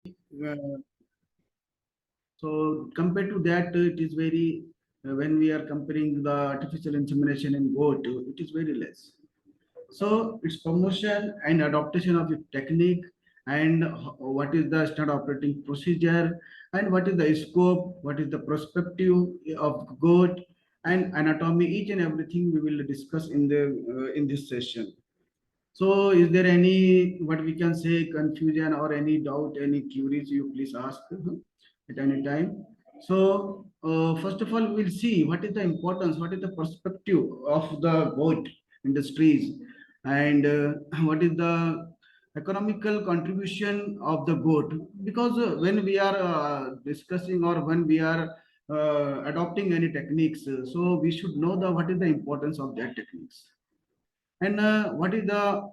uh, so compared to that, it is very when we are comparing the artificial insemination in goat, it is very less. So its promotion and adaptation of the technique and what is the standard operating procedure and what is the scope, what is the perspective of goat and anatomy, each and everything we will discuss in this session. So is there any what we can say confusion or any doubt, any queries you please ask at any time. So first of all, we'll see what is the importance, what is the perspective of the goat industries, and what is the economical contribution of the goat. Because when we are discussing or when we are adopting any techniques, so we should know the what is the importance of that techniques and what is the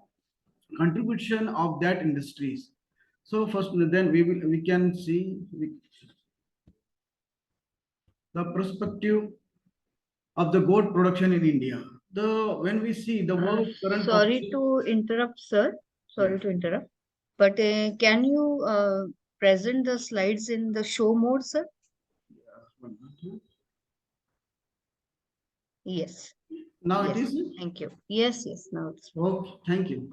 contribution of that industries. So first, then we can see the perspective of the goat production in India. The when we see the world current Sorry population, to interrupt, sir. yeah. Sorry to interrupt. But can you present the slides in the show mode, sir? Yes. Now it Yes. is Thank you. Yes, yes. Now it's okay. Thank you.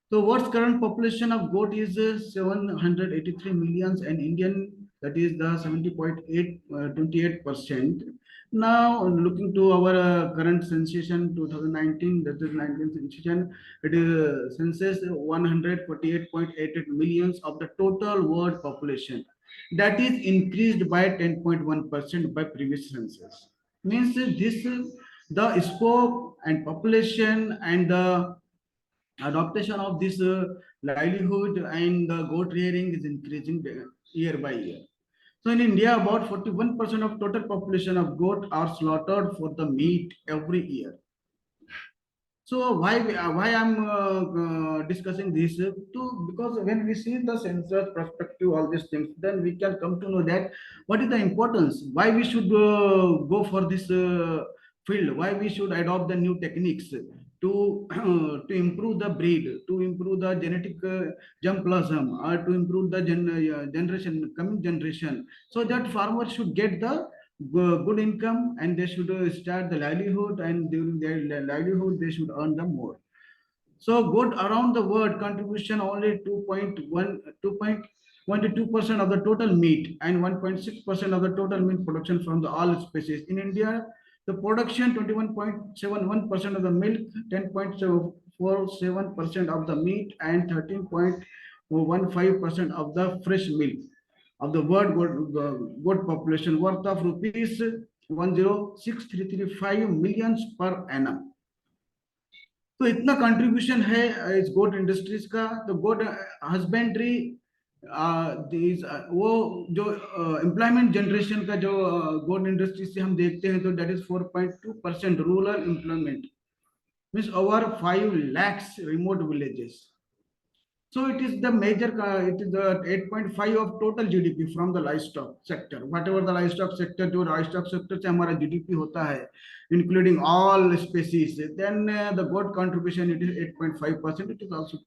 So what's current population of goat is 783 millions and Indian, that is the 70.828%. Now looking to our current sensation 2019, that is 19th sensation, it is census 148.88 millions of the total world population. That is increased by 10.1% by previous census. Means this the scope and population and the adaptation of this livelihood and the goat rearing is increasing year by year. So in India, about 41% of total population of goat are slaughtered for the meat every year. So why I'm discussing this too, because when we see the census perspective, all these things, then we can come to know that what is the importance, why we should go for this field, why we should adopt the new techniques to to improve the breed, to improve the genetic germplasm, or to improve the generation coming generation, so that farmers should get the good income and they should start the livelihood, and during their livelihood they should earn the more. So good around the world contribution only 2.12% of the total meat and 1.6% of the total meat production from the all species. In India, the production 21.71% of the milk, 10.47% of the meat, and 13.15% of the fresh milk of the world goat population worth of rupees 106,335 millions per annum. तो इतना contribution है इस गोट industries का. तो गोट husbandry वो जो employment generation का जो गोट इंडस्ट्री से हम देखते हैं, तो that is 4.2% rural employment, means over 5 lakhs remote villages. So it is the major, it is the 8.5 of total GDP from the livestock sector. Whatever the livestock sector, जो livestock sector से हमारा GDP होता है, including all species, then the goat contribution it is 8.5%. It is also.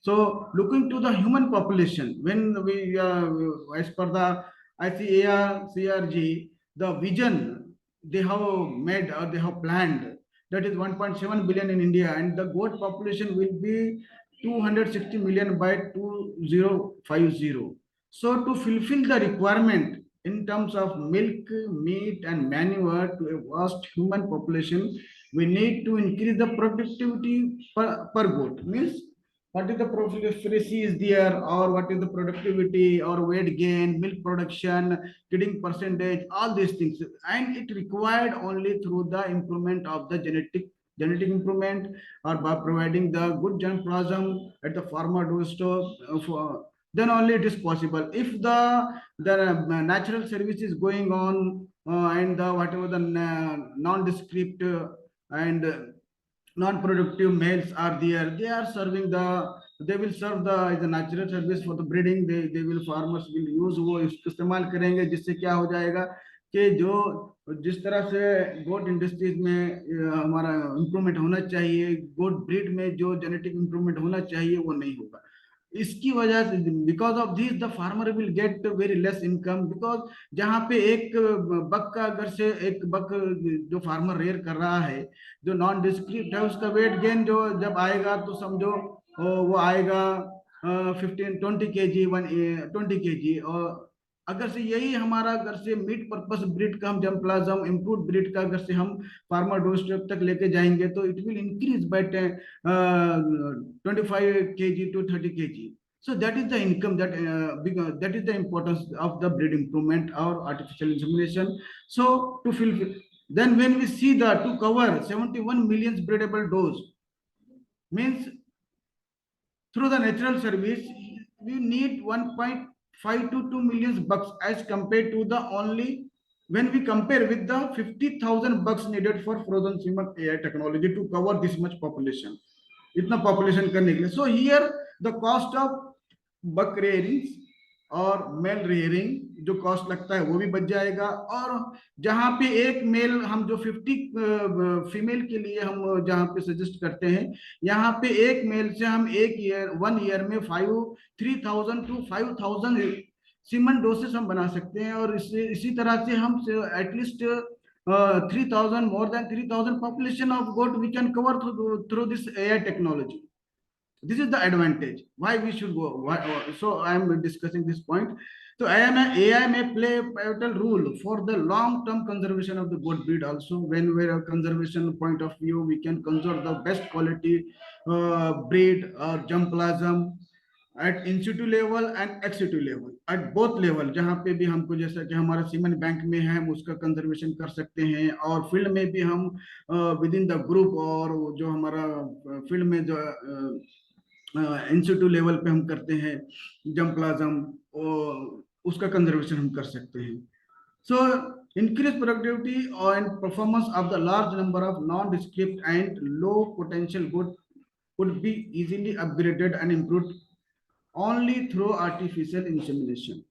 So looking to the human population, when we, as per the ICAR, CRG, the vision they have made or they have planned, that is 1.7 billion in India, and the goat population will be 260 million by 2050. So to fulfill the requirement in terms of milk, meat, and manure to a vast human population, we need to increase the productivity per goat. Means what is the profitability is there, or what is the productivity or weight gain, milk production, killing percentage, all these things, and it required only through the improvement of the genetic improvement, or by providing the good germplasm at the farmer doorstep, then only it is possible. If the natural service is going on, and the whatever the nondescript and non-productive males are there, they will serve the natural service for the breeding. They will, farmers will use वो इस्तेमाल करेंगे, जिससे क्या हो जाएगा कि जो जिस तरह से गोट इंडस्ट्रीज में हमारा इम्प्रूवमेंट होना चाहिए, गोट ब्रीड में जो जेनेटिक इम्प्रूवमेंट होना चाहिए वो नहीं होगा. इसकी वजह से because of this the farmer will get very less income, because जहाँ पे एक बक का अगर से एक बक जो फार्मर रेयर कर रहा है, जो नॉन डिस्क्रिप्ट है, उसका वेट गेन जो जब आएगा तो समझो वो आएगा 15-20 kg, 120 kg। और अगर से यही हमारा अगर से मीट पर्पस ब्रीड का हम जम प्लाजम इम्प्रूव ब्रीड का अगर से हम फार्मर डोर स्टेप तक लेके जाएंगे तो it will increase by 25 kg to 30 kg. So that is the income that is the importance of the breed improvement or artificial insemination. So to fulfill, then when we see the to cover 71 million breedable dose means through the natural service, we need 1.5 to 2 million bucks as compared to the only when we compare with the 50,000 bucks needed for frozen semen AI technology to cover this much population. इतना population करने के लिए। So here the cost of buck rearing और male rearing जो cost लगता है वो भी बच जाएगा। और जहाँ पे एक मेल हम जो 50 फीमेल के लिए हम जहाँ पे सजेस्ट करते हैं, यहाँ पे एक मेल से हम एक ईयर 1 ईयर में 3,000 to 5,000 सीमन डोसेस हम बना सकते हैं। और इसी तरह से हम at least 3,000 more than 3,000 population of goat we can cover through this AI technology. This is the advantage why we should go. So I am discussing this point. So AI may play a pivotal role for the long term conservation of the goat breed also. When we're a conservation point of view, we can conserve the best quality breed or germplasm at institute level and ex situ level, at both level. जहाँ पे भी हमको जैसा कि हमारा cement bank में है हम उसका कंजर्वेशन कर सकते हैं, और फील्ड में भी हम विद इन द ग्रुप और जो हमारा फील्ड में जो इंस्टीट्यूट लेवल पे हम करते हैं जम्प्लाज्म, उसका कंजर्वेशन हम कर सकते हैं। सो increase productivity and performance of the large number of non-descript and low potential good could be easily upgraded and improved only through artificial insemination.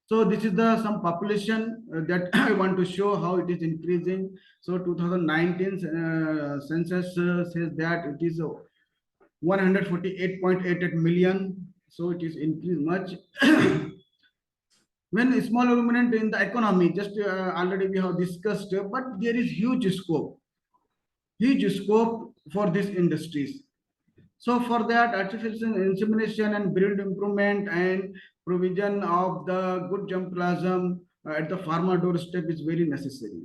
So this is the some population that I want to show how it is increasing. So 2019 census says that it is 148.88 million. So it is increased much. When small movement in the economy, just already we have discussed, but there is huge scope for these industries. So for that, artificial insemination and breed improvement and provision of the good germplasm at the farmer doorstep is very necessary.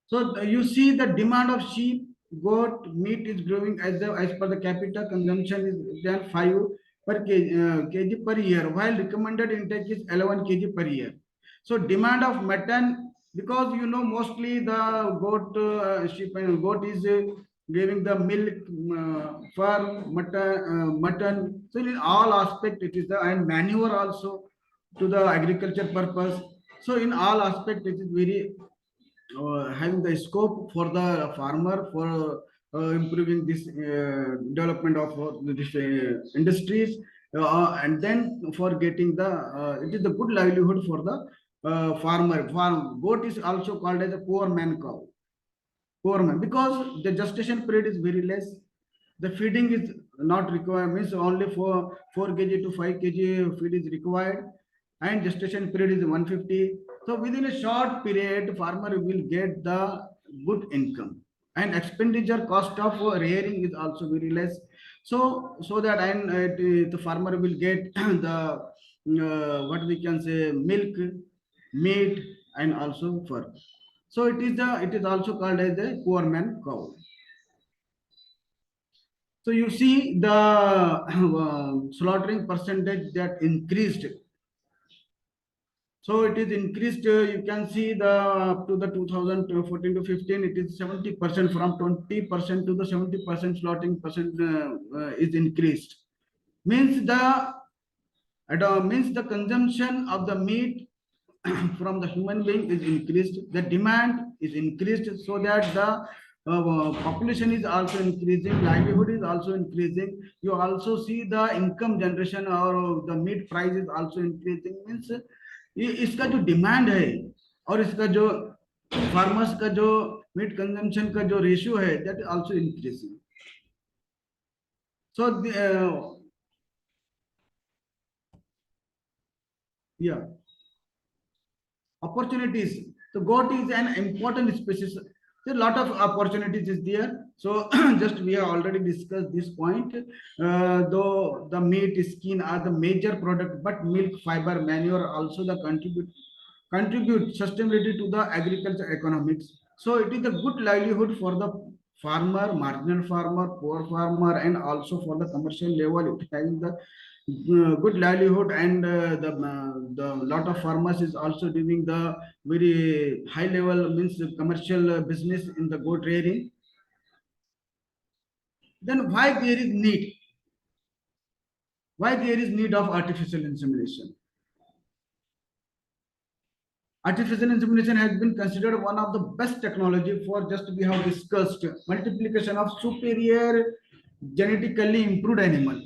So you see the demand of sheep, goat meat is growing as per the capita consumption is than 5 kg per year, while recommended intake is 11 kg per year. So demand of mutton, because you know mostly the goat sheep and goat is giving the milk for mutton. So in all aspect it is the and manure also to the agriculture purpose. So in all aspect it is very having the scope for the farmer for improving this development of this industries, and then for getting the it is the good livelihood for the farmer. Farm goat is also called as a poor man cow, poor man, because the gestation period is very less. The feeding is not required, means only for 4 kg to 5 kg feed is required, and gestation period is 150. So within a short period farmer will get the good income, and expenditure cost of rearing is also very less. So that and the farmer will get the what we can say milk, meat, and also fur. So it is also called as a poor man cow. So you see the slaughtering percentage that increased. So it is increased. You can see the up to the 2014 to 15, it is 70%, from 20% to the 70% slaughtering percent is increased. Means the consumption of the meat from the human being is increased, the demand is increased, so that the population is also increasing, livelihood is also increasing. You also see the income generation or the meat price is also increasing. Means इसका जो demand है और इसका जो farmers का जो meet consumption का जो रेशियो है, that also increasing. So yeah, opportunities. So goat is an important species. There are a lot of opportunities is there. So just we have already discussed this point. Though the meat, skin are the major product, but milk, fiber, manure also the contribute sustainability to the agriculture economics. So it is a good livelihood for the farmer, marginal farmer, poor farmer, and also for the commercial level. It having the good livelihood, and the lot of farmers is also doing the very high level means commercial business in the goat rearing. Then why there is need of artificial insemination? Artificial insemination has been considered one of the best technology for, just we have discussed, multiplication of superior genetically improved animal.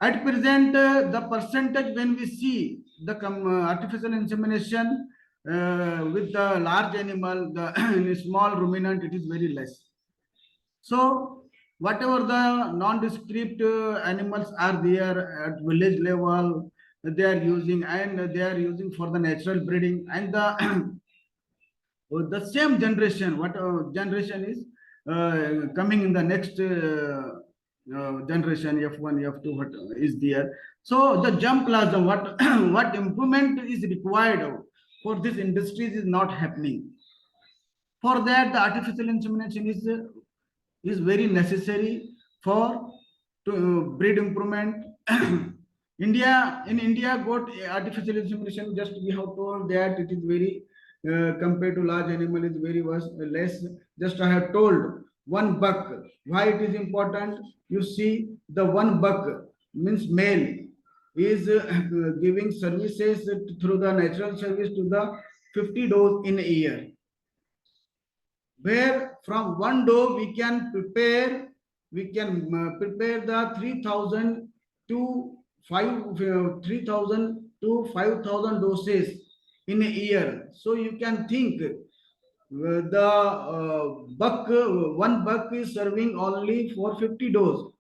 At present, the percentage when we see the artificial insemination with the large animal, the in small ruminant, it is very less. So whatever the nondescript animals are there at village level, they are using, and they are using for the natural breeding, and the the same generation, what generation is coming in the next generation, F1, F2, what is there. So the jump plasm, what what improvement is required for this industries is not happening. For that, the artificial insemination is very necessary for to breed improvement. In India, got artificial insemination. Just we have told that it is very compared to large animal is very less. Just I have told one buck. Why it is important? You see, the one buck means male is giving services through the natural service to the 50 does in a year, where from one dough we can prepare the 3000 to 5000 doses in a year. So you can think the buck one buck is serving only for 50 dose,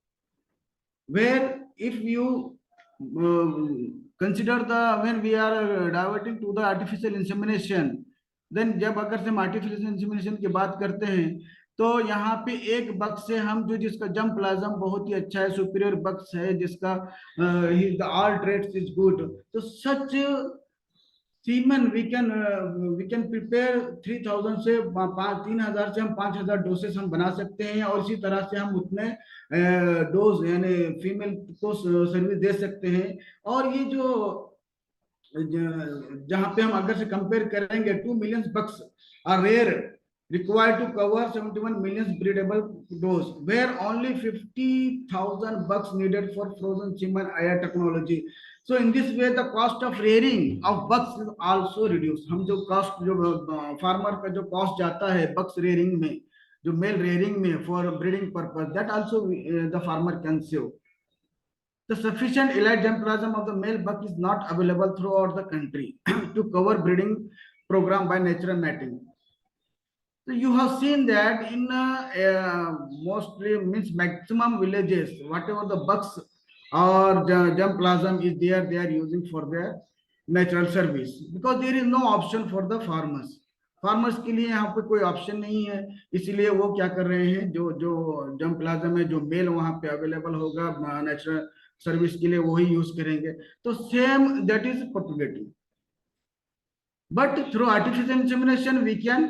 where if you consider the when we are diverting to the artificial insemination, then जब अगर से हम artificial insemination की बात करते हैं, तो यहाँ पे एक बक्स से हम जो जिसका जम प्लाज्म बहुत ही अच्छा है, सुपीरियर बक्स है, जिसका the all trades is good, तो such semen we can prepare 3000 से 3000 से हम 5000 डोसेस हम बना सकते हैं, और इसी तरह से हम उतने डोज यानी फीमेल को सर्विस दे सकते हैं। और ये जो जहां पे हम अगर से कंपेयर करेंगे, 2 million bucks are rear required to cover 71 million breedable dose, where only 50,000 bucks needed for frozen semen AI technology. So in this way the cost of rearing of bucks is also reduced. हम जो cost जो farmer का जो cost जाता है bucks rearing में, जो male rearing में for breeding purpose, that also the farmer can save. The sufficient elite germplasm of the male buck is not available throughout the country to cover breeding program by natural mating. So you have seen that in mostly means maximum villages, whatever the bucks or germplasm is there, they are using for their natural service, because there is no option for the farmers. Farmers के लिए यहाँ पे कोई option नहीं है, इसीलिए वो क्या कर रहे हैं, जो जो जम प्लाज्म है, जो मेल वहां पे अवेलेबल होगा नेचुरल सर्विस के लिए, वही यूज करेंगे। तो same that is propagating, but through artificial insemination, we can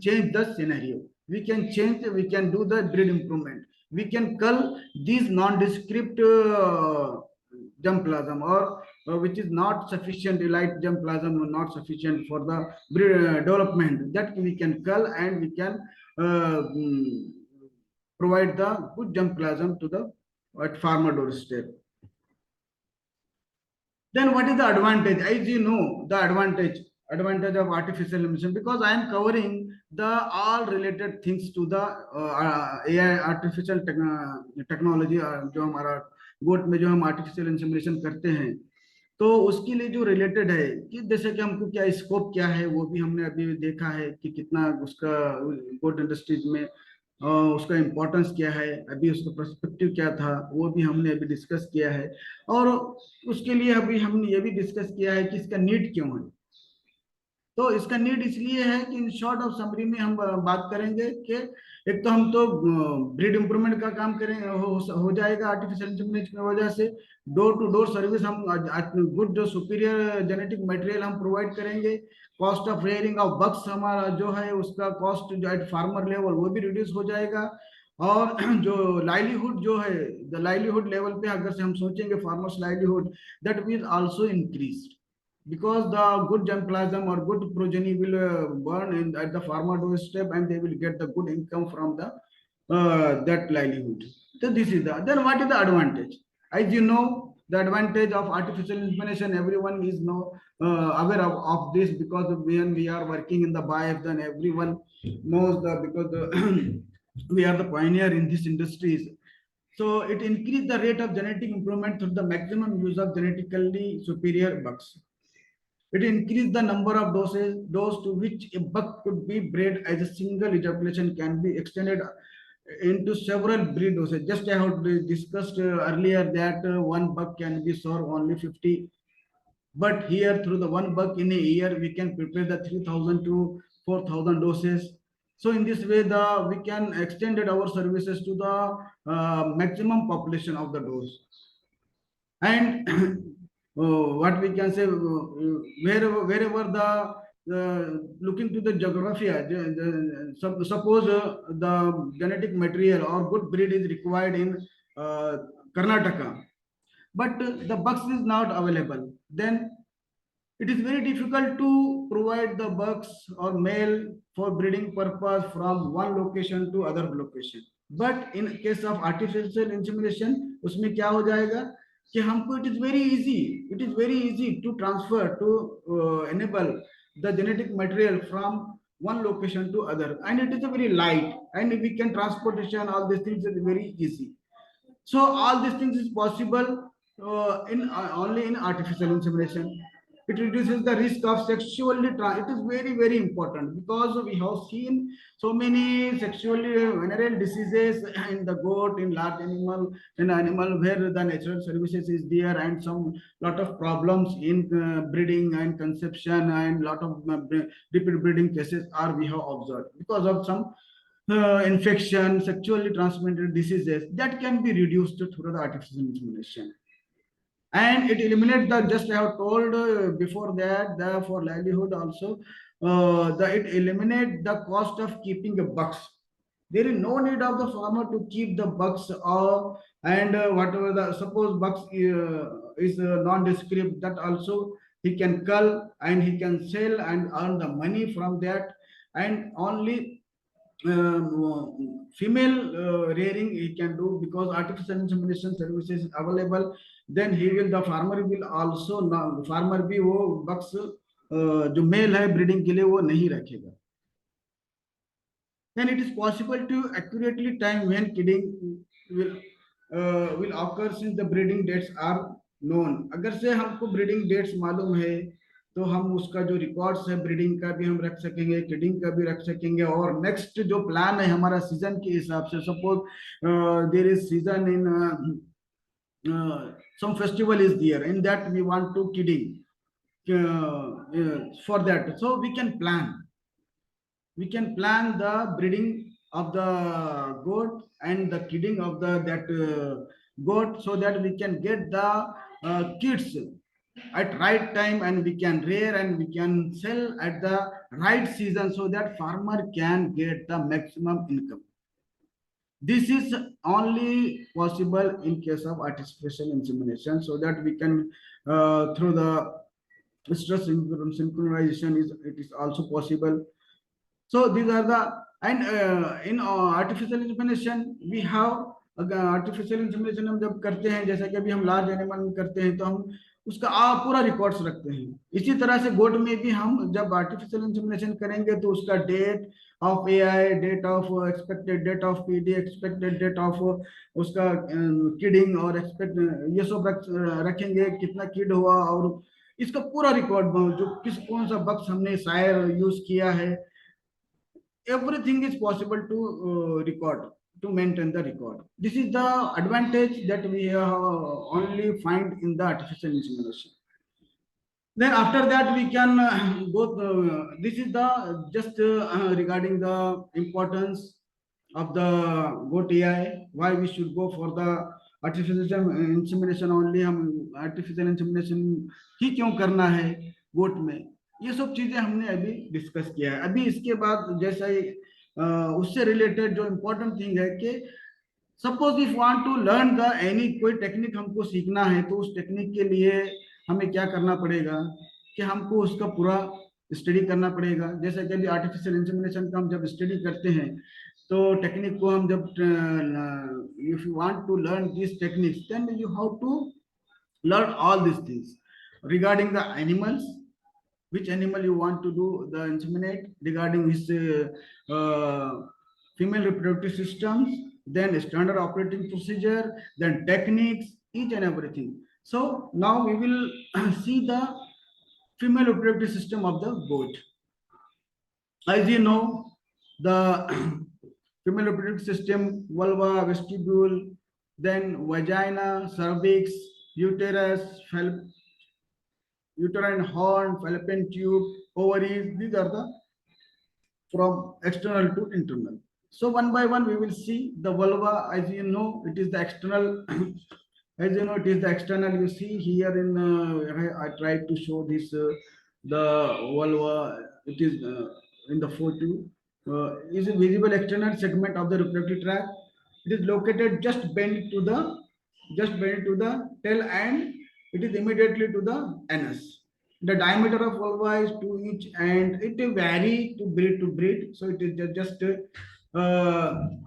change the scenario. We can do the breed improvement. We can cull these nondescript germplasm, or which is not sufficient, elite germplasm, or not sufficient for the breed, development. That we can cull, and we can provide the good germplasm to the at farmer doorstep. Then what is the advantage? As you know, the advantage of artificial intelligence, because I am covering the all related things to the AI artificial technology, जो हमारा गोट में जो हम artificial insemination करते हैं, तो उसके लिए जो रिलेटेड है कि जैसे कि हमको क्या स्कोप क्या है, वो भी हमने अभी देखा है कि कितना उसका गोट इंडस्ट्रीज में उसका इम्पोर्टेंस क्या है, अभी उसका पर्सपेक्टिव क्या था, वो भी हमने अभी डिस्कस किया है। और उसके लिए अभी हमने ये भी डिस्कस किया है कि इसका नीड क्यों है। तो इसका नीड इसलिए है कि इन शॉर्ट ऑफ समरी में हम बात करेंगे कि एक तो हम तो ब्रीड इंप्रूवमेंट का काम करें हो जाएगा आर्टिफिशियल इंसेमिनेशन की वजह से। डोर टू डोर सर्विस हम गुड जो सुपीरियर जेनेटिक मटेरियल हम प्रोवाइड करेंगे। Cost of rearing of bugs हमारा जो है उसका कॉस्ट जो एट फार्मर लेवल वो भी रिड्यूस हो जाएगा। और जो लाइवलीहुड जो है, द लाइवलीहुड लेवल पे अगर से हम सोचेंगे farmers livelihood, that will also increase because the good germplasm or good progeny will burn at the farmer doorstep, and they will get the good income from the that livelihood. So this is the, then what is the advantage? As you know, the advantage of artificial insemination, everyone is know aware of this, because when we are working in the BAIF, then everyone knows the, because we are the pioneer in this industries. So it increased the rate of genetic improvement through the maximum use of genetically superior bucks. It increased the number of dose to which a buck could be bred, as a single ejaculation can be extended into several breed doses. Just I have discussed earlier that one buck can be served only 50, but here through the one buck in a year we can prepare the 3,000 to 4,000 doses. So in this way, we can extend our services to the maximum population of the dose. And what we can say, wherever looking to the geography, suppose the genetic material or good breed is required in Karnataka, but the bucks is not available, then it is very difficult to provide the bucks or male for breeding purpose from one location to other location. But in case of artificial insemination, उसमें क्या हो जाएगा कि हमको it is very easy to transfer, to enable the genetic material from one location to other, and it is a very light, and we can transportation, all these things is very easy. So all these things is possible in only in artificial insemination. It reduces the risk of sexually it is very important, because we have seen so many sexually venereal diseases in the goat, in large animal, in animal where the natural services is there, and some lot of problems in breeding and conception, and lot of repeat breeding cases are we have observed because of some infection, sexually transmitted diseases that can be reduced through the artificial insemination. And it eliminates the, just I have told before that, the for livelihood also, it eliminates the cost of keeping a bucks. There is no need of the farmer to keep the bucks, or and whatever the suppose bucks is nondescript, that also he can cull and he can sell and earn the money from that. And only female rearing he can do, because artificial insemination services is available. Then he will, the farmer will also, farmer भी वो बक्स जो mail है breeding के लिए वो नहीं रखेगा. Then it is possible to accurately time when kidding will occur, since the breeding dates are known. अगर से हमको breeding dates मालूम है, तो हम उसका जो रिकॉर्ड्स है ब्रीडिंग का भी हम रख सकेंगे, किडिंग का भी रख सकेंगे, और नेक्स्ट जो प्लान है हमारा सीजन के हिसाब से, suppose there is season in some festival is there, in that we want to kidding for that, so we can plan the breeding of the goat and the kidding of the that goat, so that we can get the kids at right time, and we can rear and we can sell at the right season, so that farmer can get the maximum income. This is only possible in case of artificial insemination, so that we can through the stress synchronization is, it is also possible. So these are the, and in artificial insemination we have, अगर artificial insemination हम जब करते हैं, जैसे कि अभी हम large animal में करते हैं, तो हम उसका पूरा रिकॉर्ड्स रखते हैं. इसी तरह से गोट में भी हम जब आर्टिफिशियल इंसेमिनेशन करेंगे, तो उसका date of AI, date of expected date of PD, expected date of उसका किडिंग, और एक्सपेक्ट ये सब रखेंगे कितना किड हुआ, और इसका पूरा रिकॉर्ड जो किस कौन सा बक्स हमने शायर यूज किया है, everything is possible to record, to maintain the record. This is the advantage that we only find in the artificial insemination. Then after that we can go. This is the just regarding the importance of the goat AI. Why we should go for the artificial insemination only? हम artificial insemination ही क्यों करना है गोट में? ये सब चीजें हमने अभी डिस्कस किया है. अभी इसके बाद जैसा उससे रिलेटेड जो इम्पोर्टेंट थिंग है कि suppose if want to learn the any कोई टेक्निक हमको सीखना है, तो उस टेक्निक के लिए हमें क्या करना पड़ेगा कि हमको उसका पूरा स्टडी करना पड़ेगा. जैसे कि अभी आर्टिफिशियल इंसेमिनेशन का हम जब स्टडी करते हैं, तो टेक्निक को हम जब if you want to learn this techniques, then you how to learn all this things regarding the animals, which animal you want to do the inseminate, regarding his female reproductive systems, then standard operating procedure, then techniques, each and everything. So now we will see the female reproductive system of the goat. As you know, the female reproductive system: vulva, vestibule, then vagina, cervix, uterus, uterine horn, fallopian tube, ovaries. These are the from external to internal. So one by one we will see the vulva. As you know, it is the external. As you know, it is the external. You see here in I tried to show this the vulva. It is in the photo. Is a visible external segment of the reproductive tract. It is located just bent to the tail, and it is immediately to the anus. The diameter of vulva is 2 inch, and it will vary to breed. So it is just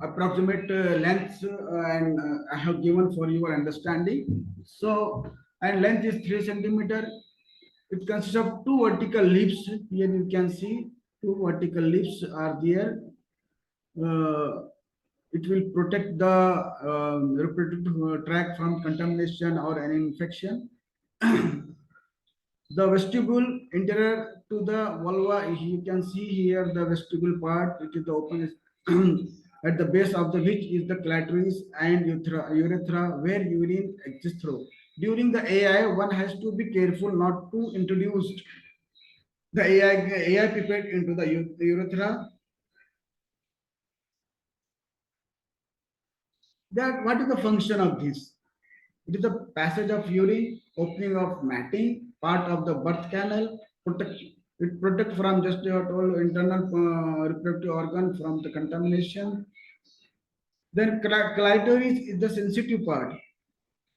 approximate length, and I have given for your understanding. So, and length is 3 centimeter. It consists of 2 vertical lips. Here you can see 2 vertical lips are there. It will protect the reproductive tract from contamination or any infection. The vestibule interior to the vulva, you can see here the vestibule part. It is the open at the base of the which is the clitoris and urethra, where urine exists through. During the AI, one has to be careful not to introduce the AI pipette into the urethra. That what is the function of this? It is the passage of urine, opening of matting, part of the birth canal, it protects from just your total internal reproductive organ from the contamination. Then clitoris is the sensitive part.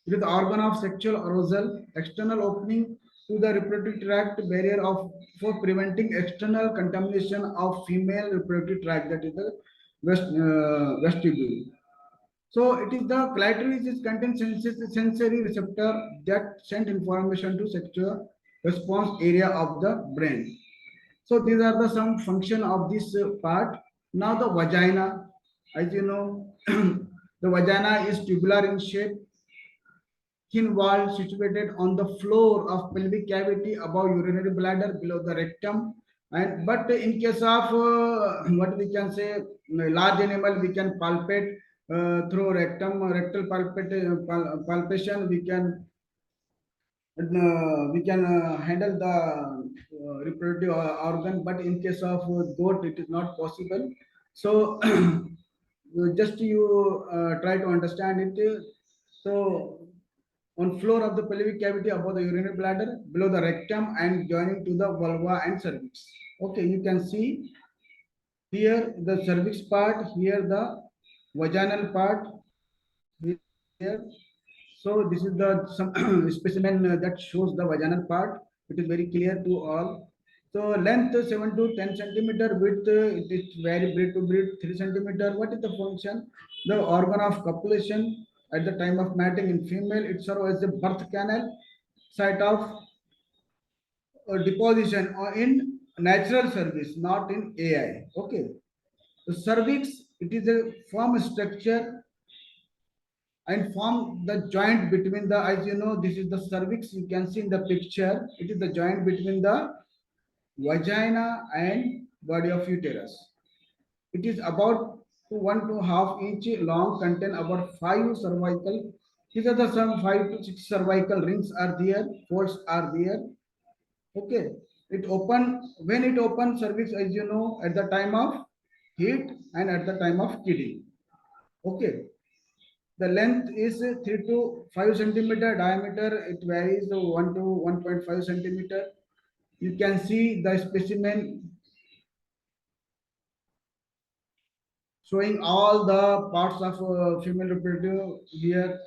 It is the organ of sexual arousal, external opening to the reproductive tract barrier of for preventing external contamination of female reproductive tract, that is the vestibule. So it is the clitoris is contains sensory receptor that send information to sexual response area of the brain. So these are the some function of this part. Now the vagina, as you know, the vagina is tubular in shape, thin wall situated on the floor of pelvic cavity above urinary bladder, below the rectum. And but in case of what we can say, large animal, we can palpate through rectal palpation. We can handle the reproductive organ, but in case of goat, it is not possible. So just you try to understand it. So on floor of the pelvic cavity above the urinary bladder, below the rectum, and joining to the vulva and cervix. Okay, you can see here the cervix part, here the vaginal part here. So this is the some specimen that shows the vaginal part. It is very clear to all. So length 7 to 10 centimeter, width it is very breed to breed 3 centimeter. What is the function? The organ of copulation at the time of mating in female, it serves as a birth canal, site of deposition or in natural cervix, not in AI. Okay. The cervix, it is a form structure and form the joint between the, as you know, this is the cervix. You can see in the picture, it is the joint between the vagina and body of uterus. It is about 1.5 inch long, contain about 5 cervical. These are the some 5 to 6 cervical rings are there, folds are there. Okay, it open when it opens cervix, as you know, at the time of heat and at the time of kidding. Okay, the length is 3 to 5 centimeter, diameter it varies to 1 to 1.5 centimeter. You can see the specimen showing all the parts of female reproductive. Here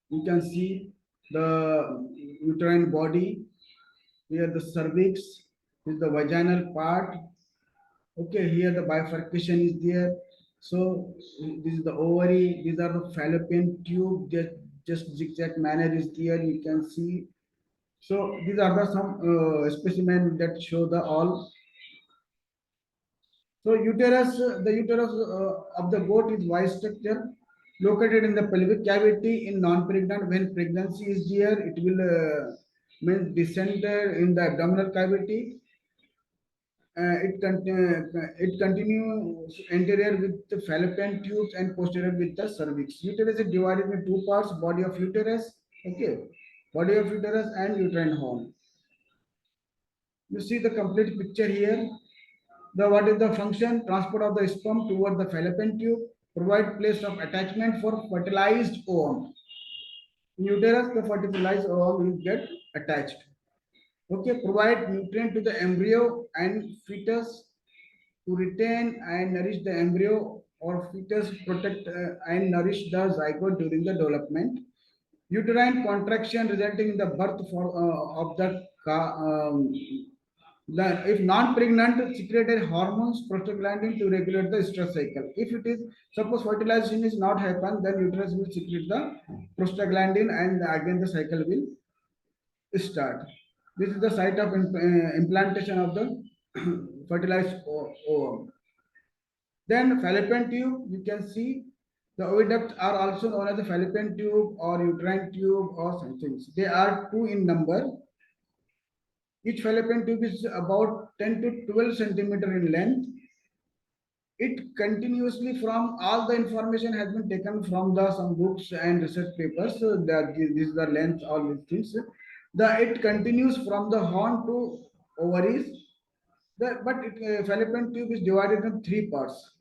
you can see the uterine body. Here the cervix is the vaginal part. Okay, here the bifurcation is there. So this is the ovary. These are the fallopian tube. Just zigzag manner is there. You can see. So these are the some specimen that show the all. So uterus, the uterus of the goat is Y structure, located in the pelvic cavity in non-pregnant. When pregnancy is there, it will means descend in the abdominal cavity. It continues anterior with the fallopian tubes and posterior with the cervix. Uterus is divided into two parts: body of uterus, okay, body of uterus and uterine horn. You see the complete picture here. The what is the function? Transport of the sperm toward the fallopian tube, provide place of attachment for fertilized ovum. In uterus, the fertilized ovum will get attached. Okay, provide nutrient to the embryo and fetus to retain and nourish the embryo or fetus, protect and nourish the zygote during the development. Uterine contraction resulting in the birth of the if non-pregnant, secreted hormones, prostaglandin to regulate the estrous cycle. If it is suppose fertilization is not happen, then uterus will secrete the prostaglandin and again the cycle will start. This is the site of implantation of the fertilized ovum. Then fallopian tube, you can see the oviducts are also known as the fallopian tube or uterine tube or something. They are two in number. Each fallopian tube is about 10 to 12 centimeter in length. It continuously from all the information has been taken from the some books and research papers. So that this is the length, all these things. It continues from the horn to ovaries. Fallopian tube is divided in three parts: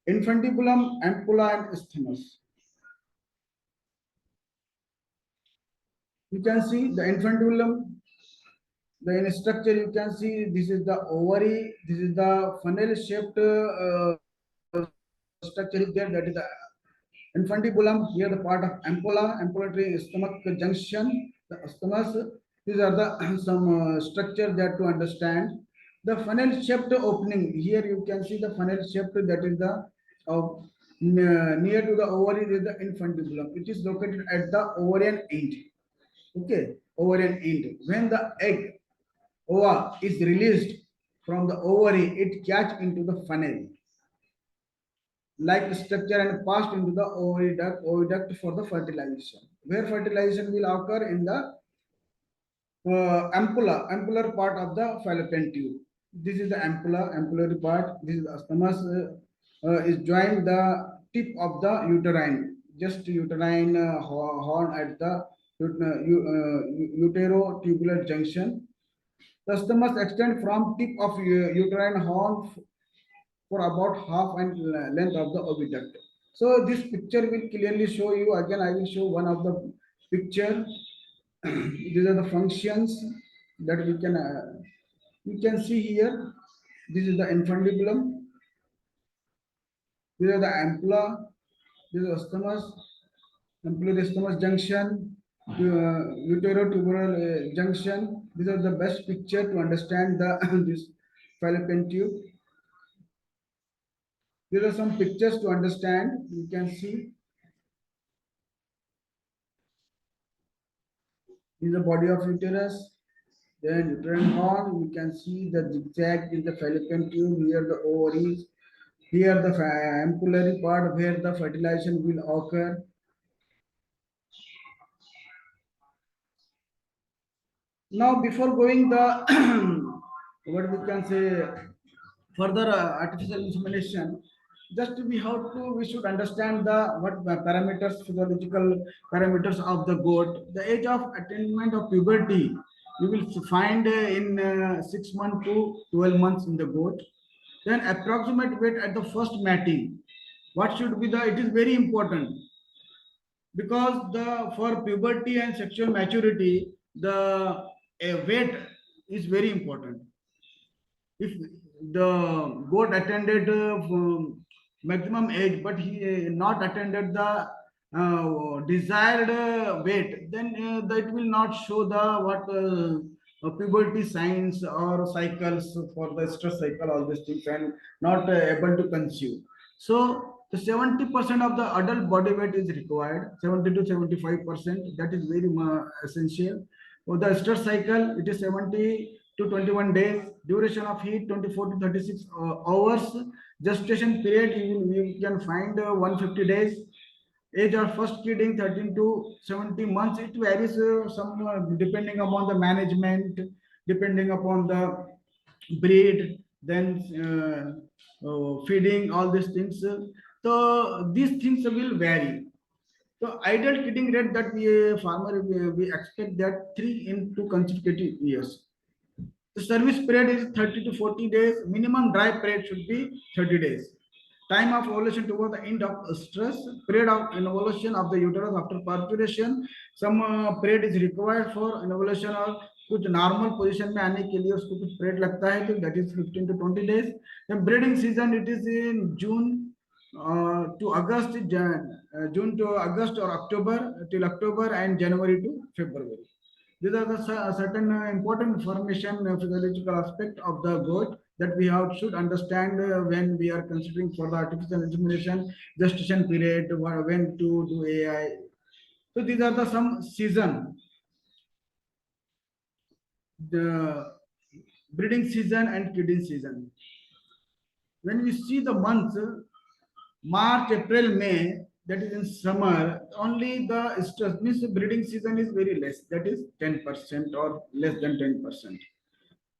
infundibulum, ampulla, and isthmus. You can see the infundibulum. The structure you can see this is the ovary. This is the funnel shaped structure is there. That is the infundibulum. Here the part of ampulla, ambulatory stomach junction, the stomach. These are the some structure that to understand. The funnel shaped opening. Here you can see the funnel shaped. That is the near to the ovary is the infundibulum. It is located at the ovarian end. Okay, ovarian end. When the egg ova is released from the ovary, it catch into the funnel like structure and passed into the oviduct for the fertilization. Where fertilization will occur in the ampullar part of the fallopian tube. This is the ampullary part. This is the stomach is joined the tip of the uterine, just uterine horn at the uterotubular junction. The stomach extend from tip of uterine horn for about half and length of the oviduct. So this picture will clearly show you. Again, I will show one of the picture. These are the functions that we can you can see here. This is the infundibulum. These are the ampulla. This is the stomach, ampullary stomach junction, uterotubular junction. These are the best picture to understand the this fallopian tube. There are some pictures to understand. You can see this is the body of uterus. Then uterine horn. You can see the zigzag in the fallopian tube. Here the ovaries. Here the ampullary part where the fertilization will occur. Now, before going the what we can say further artificial insemination, just we should understand the what the parameters, physiological parameters of the goat. The age of attainment of puberty you will find in 6 months to 12 months in the goat. Then approximate weight at the first mating. What should be the? It is very important because the for puberty and sexual maturity the weight is very important. If the goat attended maximum age but he not attended the desired weight, then that will not show the what puberty signs or cycles for the stress cycle, all these things, and not able to conceive. So the 70% of the adult body weight is required, 70 to 75%. That is very essential. For the stress cycle, it is 70 to 21 days. Duration of heat 24 to 36 hours. Gestation period you can find 150 days. Age of first kidding 13 to 70 months. It varies some depending upon the management, depending upon the breed, then feeding, all these things. So these things will vary. So ideal kidding rate that farmer we expect that 3 into consecutive years. The service period is 30 to 40 days. Minimum dry period should be 30 days. Time of ovulation toward the end of stress. Period of involution of the uterus after parturition. Some period is required for involution और कुछ normal position में आने के लिए उसको कुछ period लगता है, तो that is 15 to 20 days. The breeding season it is in June to August, June to August or October till October, and January to February. These are the certain important information, physiological aspect of the goat that we have should understand when we are considering for the artificial insemination, gestation period, when to do AI. So these are the some season, the breeding season and kidding season. When we see the months March, April, May, that is in summer, only the stress means the breeding season is very less, that is 10% or less than 10%.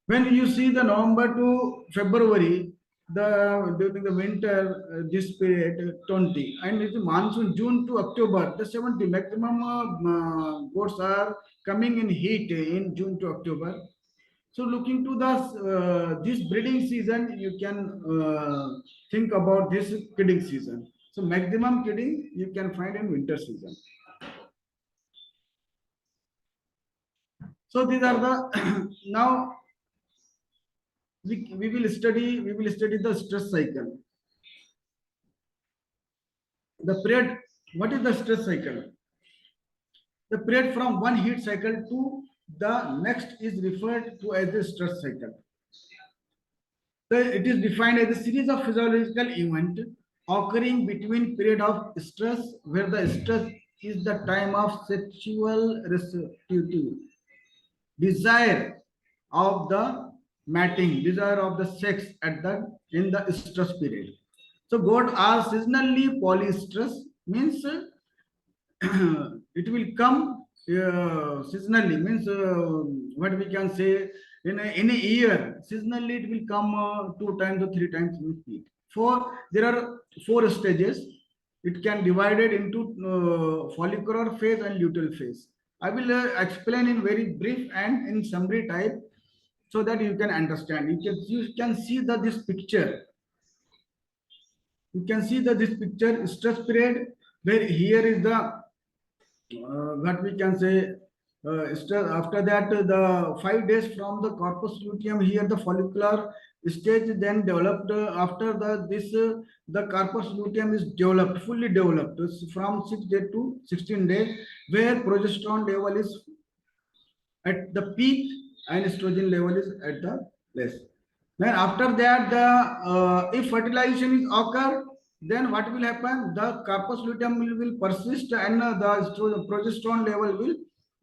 When you see the November to February, the during the winter, this period 20, and it's monsoon June to October, the 70 maximum goats are coming in heat in June to October. So looking to the this breeding season, you can think about this kidding season. So maximum kidding you can find in winter season. So these are the now we will study the stress cycle. The period, what is the stress cycle? The period from one heat cycle to the next is referred to as the stress cycle. So it is defined as a series of physiological events occurring between period of stress, where the stress is the time of sexual receptivity, desire of the mating, desire of the sex at the in the stress period. So goat are seasonally polystress, means it will come seasonally, means what we can say in a year seasonally it will come 2 times or 3 times in heat. There are 4 stages. It can divided into follicular phase and luteal phase. I will explain in very brief and in summary type so that you can understand. You can see that this picture. You can see that this picture stress period, where here is the what we can say after that the 5 days from the corpus luteum, here the follicular stage then developed. After the corpus luteum is developed, fully developed. It's from 6 days to 16 days, where progesterone level is at the peak and estrogen level is at the less. Then after that, the if fertilization is occur, then what will happen? The corpus luteum will persist, and the progesterone level will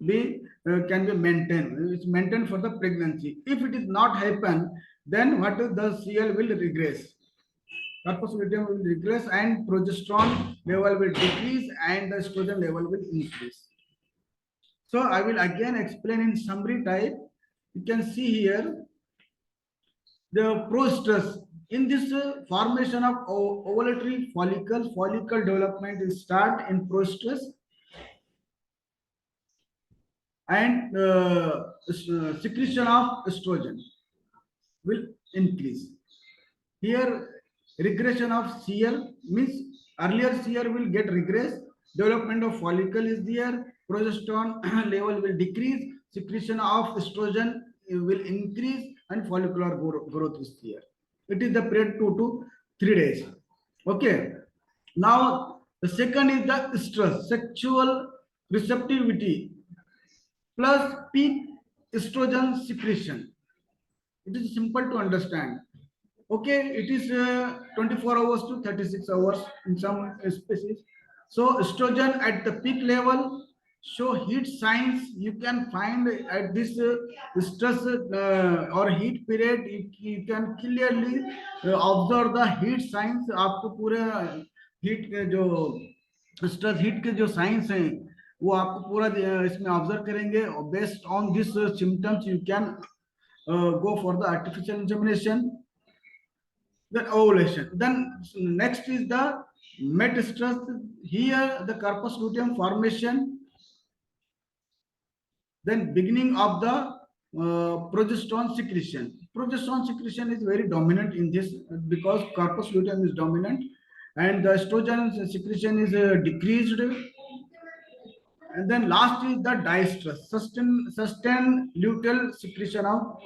be can be maintained. It's maintained for the pregnancy. If it is not happen, then what is the CL will regress. Corpus luteum will regress, and progesterone level will decrease, and the estrogen level will increase. So I will again explain in summary type. You can see here the pro-stress. in this formation of ovulatory follicles, follicle development is start in prostress, and secretion of estrogen will increase. Here, regression of CL means earlier CL will get regress, development of follicle is there, progesterone level will decrease, secretion of estrogen will increase, and follicular growth is there. It is the period 2 to 3 days. Okay. Now, the second is the stress, sexual receptivity plus peak estrogen secretion. It is simple to understand. Okay, it is 24 hours to 36 hours in some species. So estrogen at the peak level show heat signs. You can find at this stress or heat period, you can clearly observe the heat signs. आपको पूरे heat के जो stress heat के जो signs हैं वो आपको पूरा इसमें ऑब्जर्व करेंगे. Based on this symptoms you can go for the artificial insemination, then ovulation. Then next is the metastress. Here the corpus luteum formation, then beginning of the progesterone secretion. Progesterone secretion is very dominant in this because corpus luteum is dominant, and the estrogen secretion is decreased. And then last is the distress, sustained luteal secretion of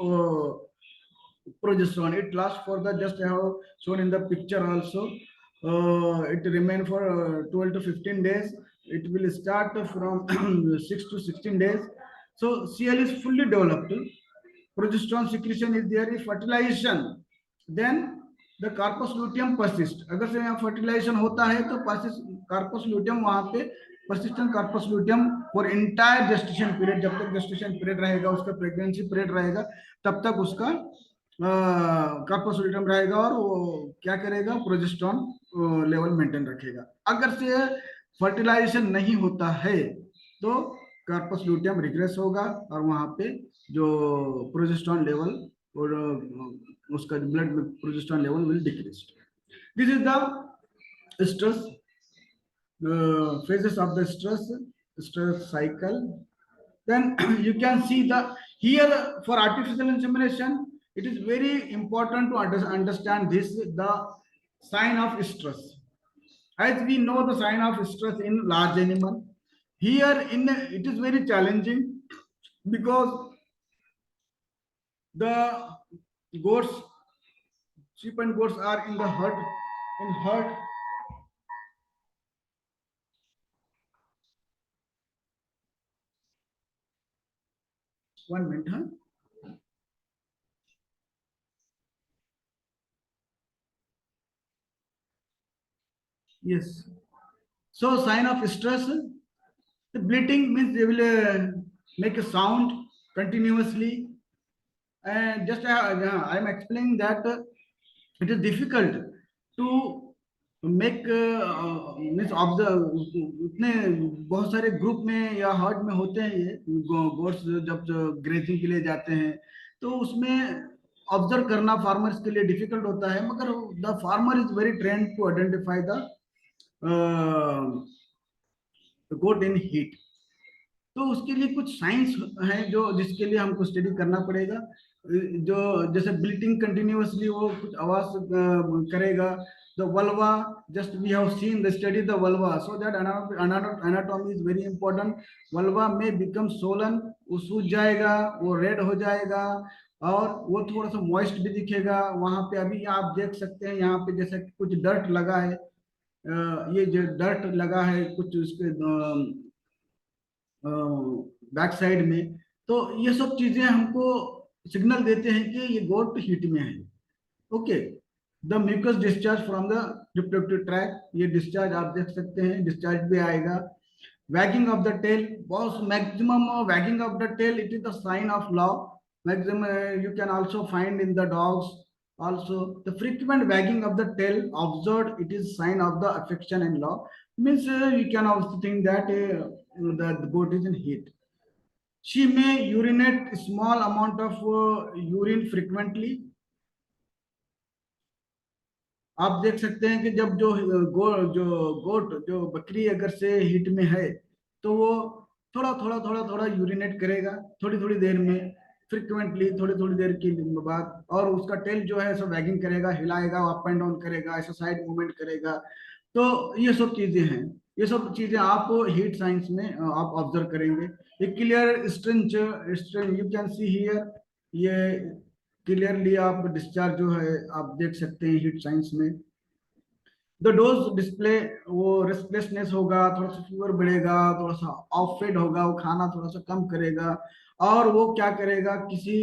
progesterone. It lasts for the, just I have shown in the picture also. It remain for 12 to 15 days. It will start from 6 to 16 days. So CL is fully developed. Progesterone secretion is there. If fertilization, then the corpus luteum persist. अगर से यहाँ fertilization होता है तो corpus luteum वहाँ पे persistent corpus luteum for entire gestation period, जब तक gestation period रहेगा, उसका pregnancy period रहेगा, तब तक उसका कार्पस लुटेम रहेगा और वो क्या करेगा, प्रोजेस्टेरॉन लेवल मेंटेन रखेगा. अगर से फर्टिलाइजेशन नहीं होता है तो कार्पस लुटेम रिग्रेस होगा और वहां पे जो प्रोजेस्टेरॉन लेवल और उसका ब्लड में progesterone level will decrease. This is the stress phases of the stress cycle. Then you can see the here for artificial insemination, it is very important to understand this, the sign of stress. As we know the sign of stress in large animal, here in it is very challenging because the goats, sheep and goats are in the herd, in herd. One minute, huh? Yes. So sign of stress, the bleating means they will make a sound continuously. And just I am explaining that it is difficult to make means observe. उतने बहुत सारे group में या heard में होते हैं ये goats जब ग्रेजिंग के लिए जाते हैं तो उसमें ऑब्जर्व करना फार्मर्स के लिए डिफिकल्ट होता है, मगर the farmer is very trained to identify the goat in heat. तो उसके लिए कुछ साइंस है जो जिसके लिए हमको स्टडी करना पड़ेगा. जो जैसे ब्लीटिंग कंटिन्यूअसली वो कुछ आवाज करेगा. The vulva, just we have seen the study the vulva, so that anatomy is very important. Vulva में बिकम सोलन, वो सूज जाएगा, वो रेड हो जाएगा और वो थोड़ा सा मॉइस्ट भी दिखेगा. वहां पे अभी आप देख सकते हैं यहाँ पे जैसे कुछ डर्ट लगा है, ये जो डर्ट लगा है कुछ उसके बैक साइड में, तो ये सब चीजें हमको सिग्नल देते हैं कि ये गोट हीट में है. Okay. The mucus discharge from the reproductive tract, ये डिस्चार्ज आप देख सकते हैं, डिस्चार्ज भी आएगा. वैगिंग ऑफ द टेल, बहुत maximum wagging of the tail, it is the sign of love. Maximum you can also find in the dogs. Also, the frequent wagging of the tail observed, it is sign of the affection and love. Means you can also think that the goat is in heat. She may urinate small amount of urine frequently. आप देख सकते हैं कि जब गोट जो बकरी अगर से हीट में है, तो वो थोड़ा यूरिनेट करेगा थोड़ी थोड़ी देर में, फ्रिक्वेंटली थोड़ी थोड़ी देर के बाद, और उसका टेल जो है सब वैगिंग करेगा, हिलाएगा, अप एंड डाउन करेगा, ऐसा साइड मूवमेंट करेगा। तो ये सब चीजें हैं, ये सब चीजें आप हीट साइंस में आप ऑब्जर्व करेंगे। ये clear stretch you can see here, ये क्लियरली आप डिस्चार्ज जो है आप देख सकते हैं हीट साइंस में। द डोज डिस्प्ले, वो रेस्टलेसनेस होगा, थोड़ा सा फीवर बढ़ेगा, थोड़ा सा ऑफ फेड होगा, वो खाना थोड़ा सा कम करेगा, और वो क्या करेगा, किसी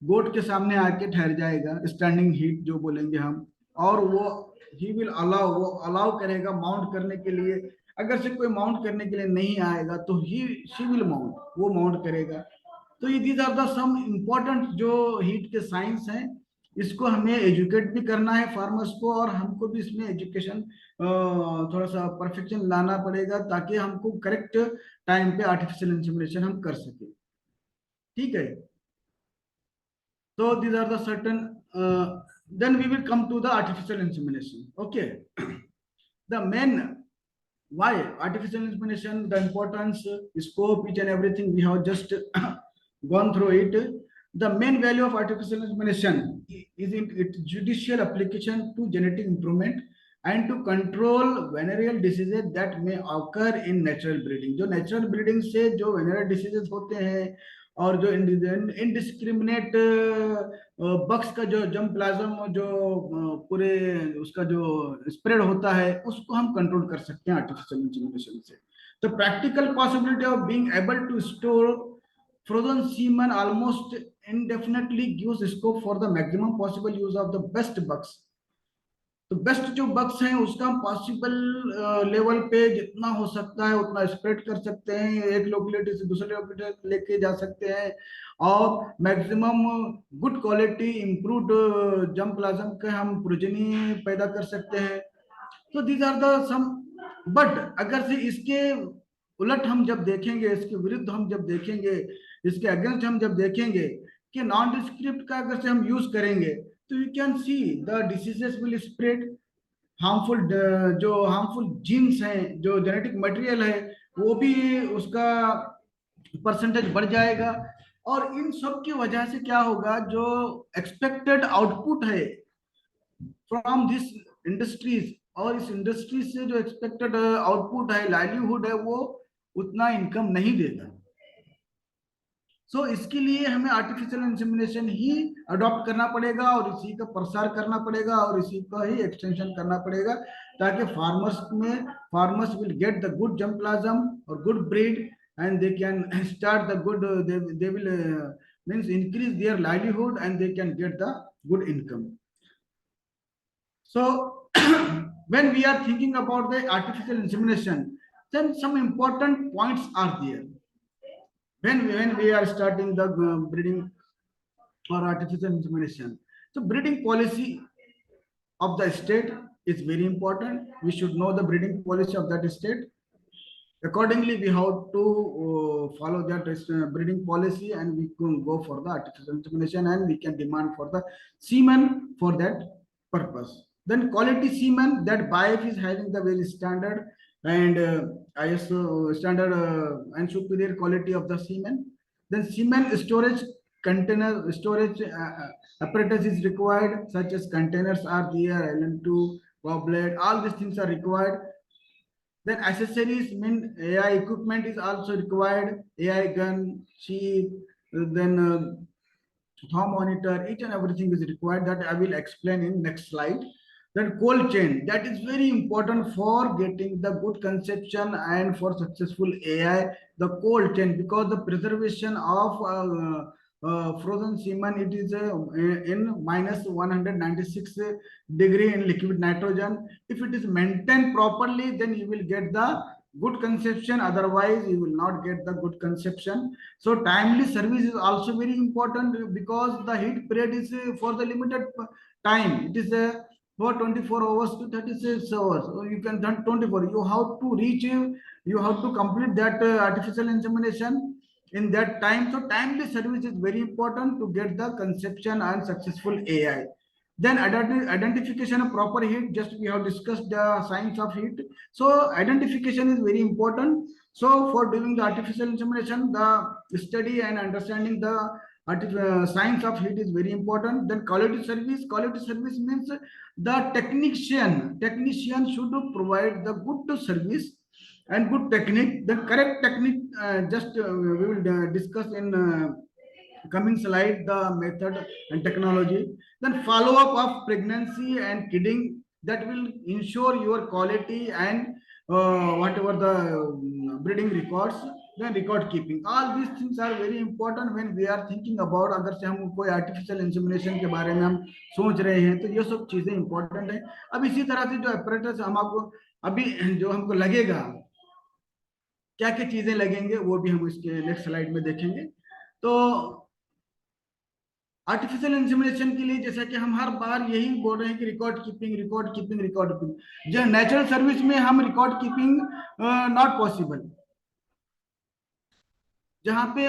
गोट के सामने आके ठहर जाएगा, स्टैंडिंग हीट जो बोलेंगे हम। और वो ही विल अलाउ, वो अलाउ करेगा माउंट करने के लिए। अगर से कोई माउंट करने के लिए नहीं आएगा तो ही शी विल माउंट, वो माउंट करेगा। तो ये these are the some important जो हीट के साइंस हैं। इसको हमें एजुकेट भी करना है फार्मर्स को, और हमको भी इसमें एजुकेशन थोड़ा सा परफेक्शन लाना पड़ेगा, ताकि हमको करेक्ट टाइम पे आर्टिफिशियल इंसेमिनेशन हम कर सके। ठीक है, तो these are the certain then we will come to the artificial insemination. Okay, the main why artificial insemination, the importance, scope, each and everything we have just gone through it. The main value of artificial insemination is in its judicial application to genetic improvement and to control venereal diseases that may occur in natural breeding. जो natural breeding से जो venereal diseases होते हैं, और जो indiscriminate बक्स का जो जम प्लाज्म जो पूरे उसका जो स्प्रेड होता है, उसको हम कंट्रोल कर सकते हैं आर्टिफिशियल इंसेमिनेशन से। तो practical possibility of being able to store frozen semen almost indefinitely gives scope for the maximum possible use of the best bucks. तो बेस्ट जो बक्स हैं उसका हम पॉसिबल लेवल पे जितना हो सकता है उतना स्प्रेड कर सकते हैं, एक लोकेलिटी से दूसरे लोकेलिटी लेके जा सकते हैं, और maximum good quality improved germplasm के हम प्रोजेनी पैदा कर सकते हैं। तो these are the some, but अगर से इसके उलट हम जब देखेंगे, इसके विरुद्ध हम जब देखेंगे, इसके अगेंस्ट हम जब देखेंगे कि नॉन डिस्क्रिप्ट का अगर से हम यूज करेंगे, तो you can see the diseases will spread, harmful जो हार्मफुल जीन्स हैं, जो जेनेटिक मटेरियल है, वो भी उसका परसेंटेज बढ़ जाएगा। और इन सब की वजह से क्या होगा, जो एक्सपेक्टेड आउटपुट है फ्रॉम दिस इंडस्ट्रीज, और इस इंडस्ट्री से जो एक्सपेक्टेड आउटपुट है, लाइवलीहुड है, वो उतना इनकम नहीं देगा। इसके लिए हमें आर्टिफिशियल इंसेमिनेशन ही अडॉप्ट करना पड़ेगा, और इसी का प्रसार करना पड़ेगा, और इसी का ही एक्सटेंशन करना पड़ेगा, ताकि farmers will get the good जम प्लाज्म और good breed, and they can start the good, they will means increase their livelihood, and they can get the good income. So when we are thinking about the artificial insemination, then some important points are there when we are starting the breeding or artificial insemination. So breeding policy of the state is very important. We should know the breeding policy of that state. Accordingly, we have to follow that breeding policy, and we can go for the artificial insemination, and we can demand for the semen for that purpose. Then quality semen, that BAIF is having the very standard and ISO standard and superior quality of the semen. Then semen storage container storage apparatus is required, such as containers are there, LM2, goblet, all these things are required. Then accessories mean AI equipment is also required, AI gun, sheep, then thumb monitor, each and everything is required, that I will explain in next slide. Then cold chain, that is very important for getting the good conception and for successful AI, the cold chain, because the preservation of frozen semen, it is in minus 196 degree in liquid nitrogen. If it is maintained properly, then you will get the good conception, otherwise you will not get the good conception. So timely service is also very important, because the heat period is for the limited time, it is for 24 hours to 36 hours, so you can done 24, you have to reach, you have to complete that artificial insemination in that time. So timely service is very important to get the conception and successful AI. Then identification of proper heat, just we have discussed the science of heat. So identification is very important. So for doing the artificial insemination, the study and understanding the science of heat is very important. Then quality service means the technician should provide the good service and good technique. The correct technique, just we will discuss in coming slide, the method and technology. Then follow up of pregnancy and kidding, that will ensure your quality and whatever the breeding records. Then record keeping, all these things are very important when we are thinking about, अगर से हम कोई artificial insemination के बारे में हम सोच रहे हैं तो ये सब चीजें इंपॉर्टेंट है. अब इसी तरह से जो अपरेटस हम आपको अभी जो हमको लगेगा, क्या क्या चीजें लगेंगे वो भी हम इसके नेक्स्ट स्लाइड में देखेंगे. तो आर्टिफिशियल इंसेमिनेशन के लिए जैसा कि हम हर बार यही बोल रहे हैं कि रिकॉर्ड कीपिंग, जो नेचुरल सर्विस में हम रिकॉर्ड कीपिंग नॉट पॉसिबल. जहां पे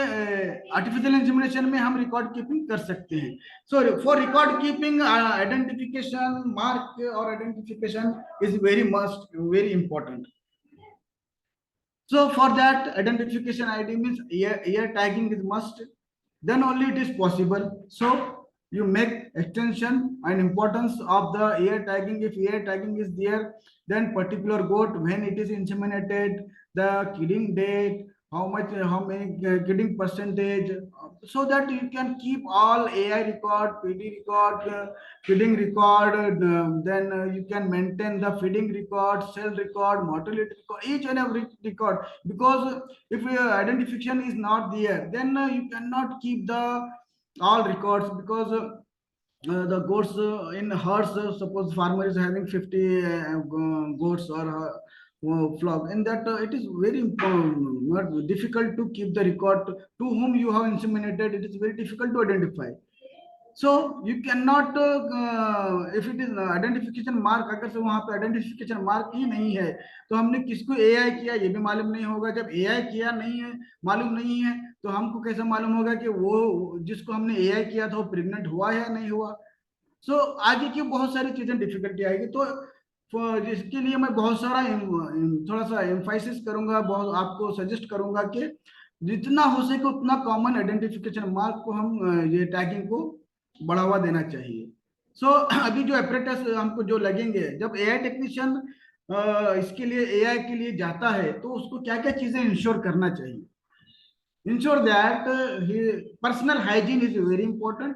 आर्टिफिशियल इंसेमिनेशन में हम रिकॉर्ड कीपिंग कर सकते हैं. So for record keeping identification mark और identification is very important. So for that, identification ID means ear tagging is must. Then only it is possible. So you make extension and importance of the ear tagging. If ear tagging is there, then particular goat when it is inseminated, the kidding date, how many kidding percentage, so that you can keep all AI record, PD record, feeding record. Then you can maintain the feeding record, cell record, mortality record, each and every record. Because if identification is not there, then you cannot keep the all records. Because the goats in herds, suppose farmer is having 50 goats or flock, in that it is very not difficult to keep the record to whom you have inseminated. It is very difficult to identify. So you cannot if it is identification mark, अगर से वहां पे identification mark ही नहीं है तो हमने किसको AI किया ये भी मालूम नहीं होगा. जब AI किया नहीं है, मालूम नहीं है, तो हमको कैसे मालूम होगा कि वो जिसको हमने AI किया था वो प्रेग्नेंट हुआ है या नहीं हुआ. सो आगे की बहुत सारी चीजें डिफिकल्टी आएगी. तो जिसके लिए मैं बहुत सारा थोड़ा सा एम्फाइसिस करूंगा, बहुत आपको सजेस्ट करूंगा कि जितना हो सके उतना कॉमन आइडेंटिफिकेशन मार्क को हम ये टैगिंग को बढ़ावा देना चाहिए. सो अभी जो एपरेटस हमको जो लगेंगे, जब एआई टेक्नीशियन इसके लिए एआई के लिए जाता है तो उसको क्या क्या चीजें इंश्योर करना चाहिए. Ensure that personal hygiene is very important,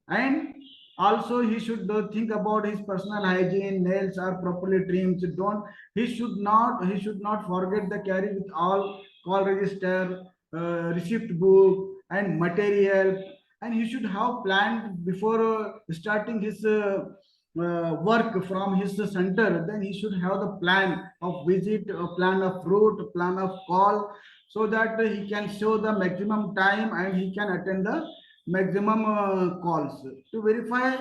and also he should think about his personal hygiene. Nails are properly trimmed. Don't he should not forget the carry with all call register, receipt book and material. And he should have planned before starting his work from his center. Then he should have the plan of visit, a plan of route, a plan of call, so that he can show the maximum time and he can attend the maximum calls. To verify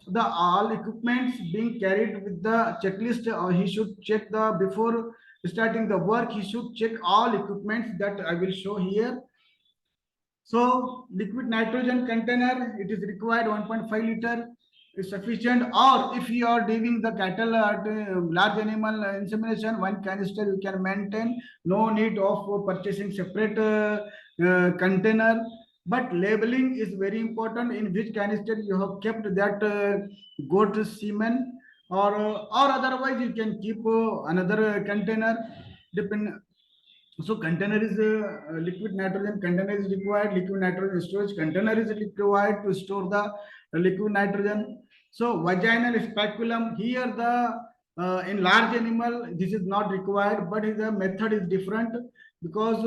the all equipments being carried with the checklist, he should check the before starting the work. He should check all equipments that I will show here. So liquid nitrogen container, it is required 1.5 liter is sufficient. Or if you are dealing the cattle at large animal insemination, one canister you can maintain, no need of purchasing separate container. But labeling is very important, in which canister you have kept that goat semen, or otherwise you can keep another container. Depend. So container is liquid nitrogen container is required. Liquid nitrogen storage container is required to store the liquid nitrogen. So vaginal speculum, here the in large animal this is not required, but the method is different. Because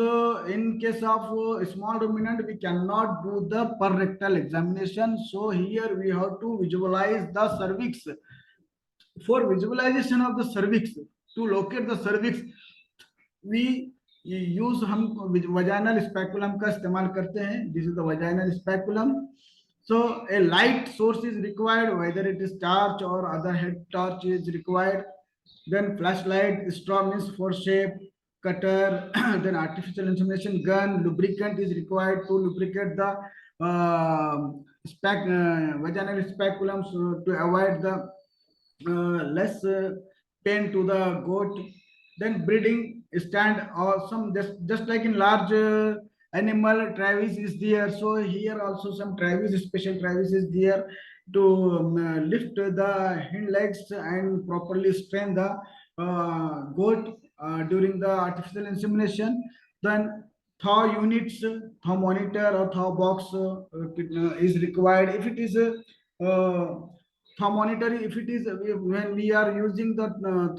in case of small ruminant we cannot do the per rectal examination. So here we have to visualize the cervix. For visualization of the cervix, to locate the cervix, we use हम vaginal speculum का इस्तेमाल करते हैं. This is the vaginal speculum. So a light source is required, whether it is torch or other head torch is required. Then flashlight, straw means for shape, cutter, then artificial insemination gun, lubricant is required to lubricate the vaginal speculums to avoid the less pain to the goat. Then breeding stand or some just like in large animal travis is there. So here also some travis, special travis is there to lift the hind legs and properly strain the goat during the artificial insemination. Then thaw units, thaw monitor or thaw box is required. If it is thermometer, if it is when we are using the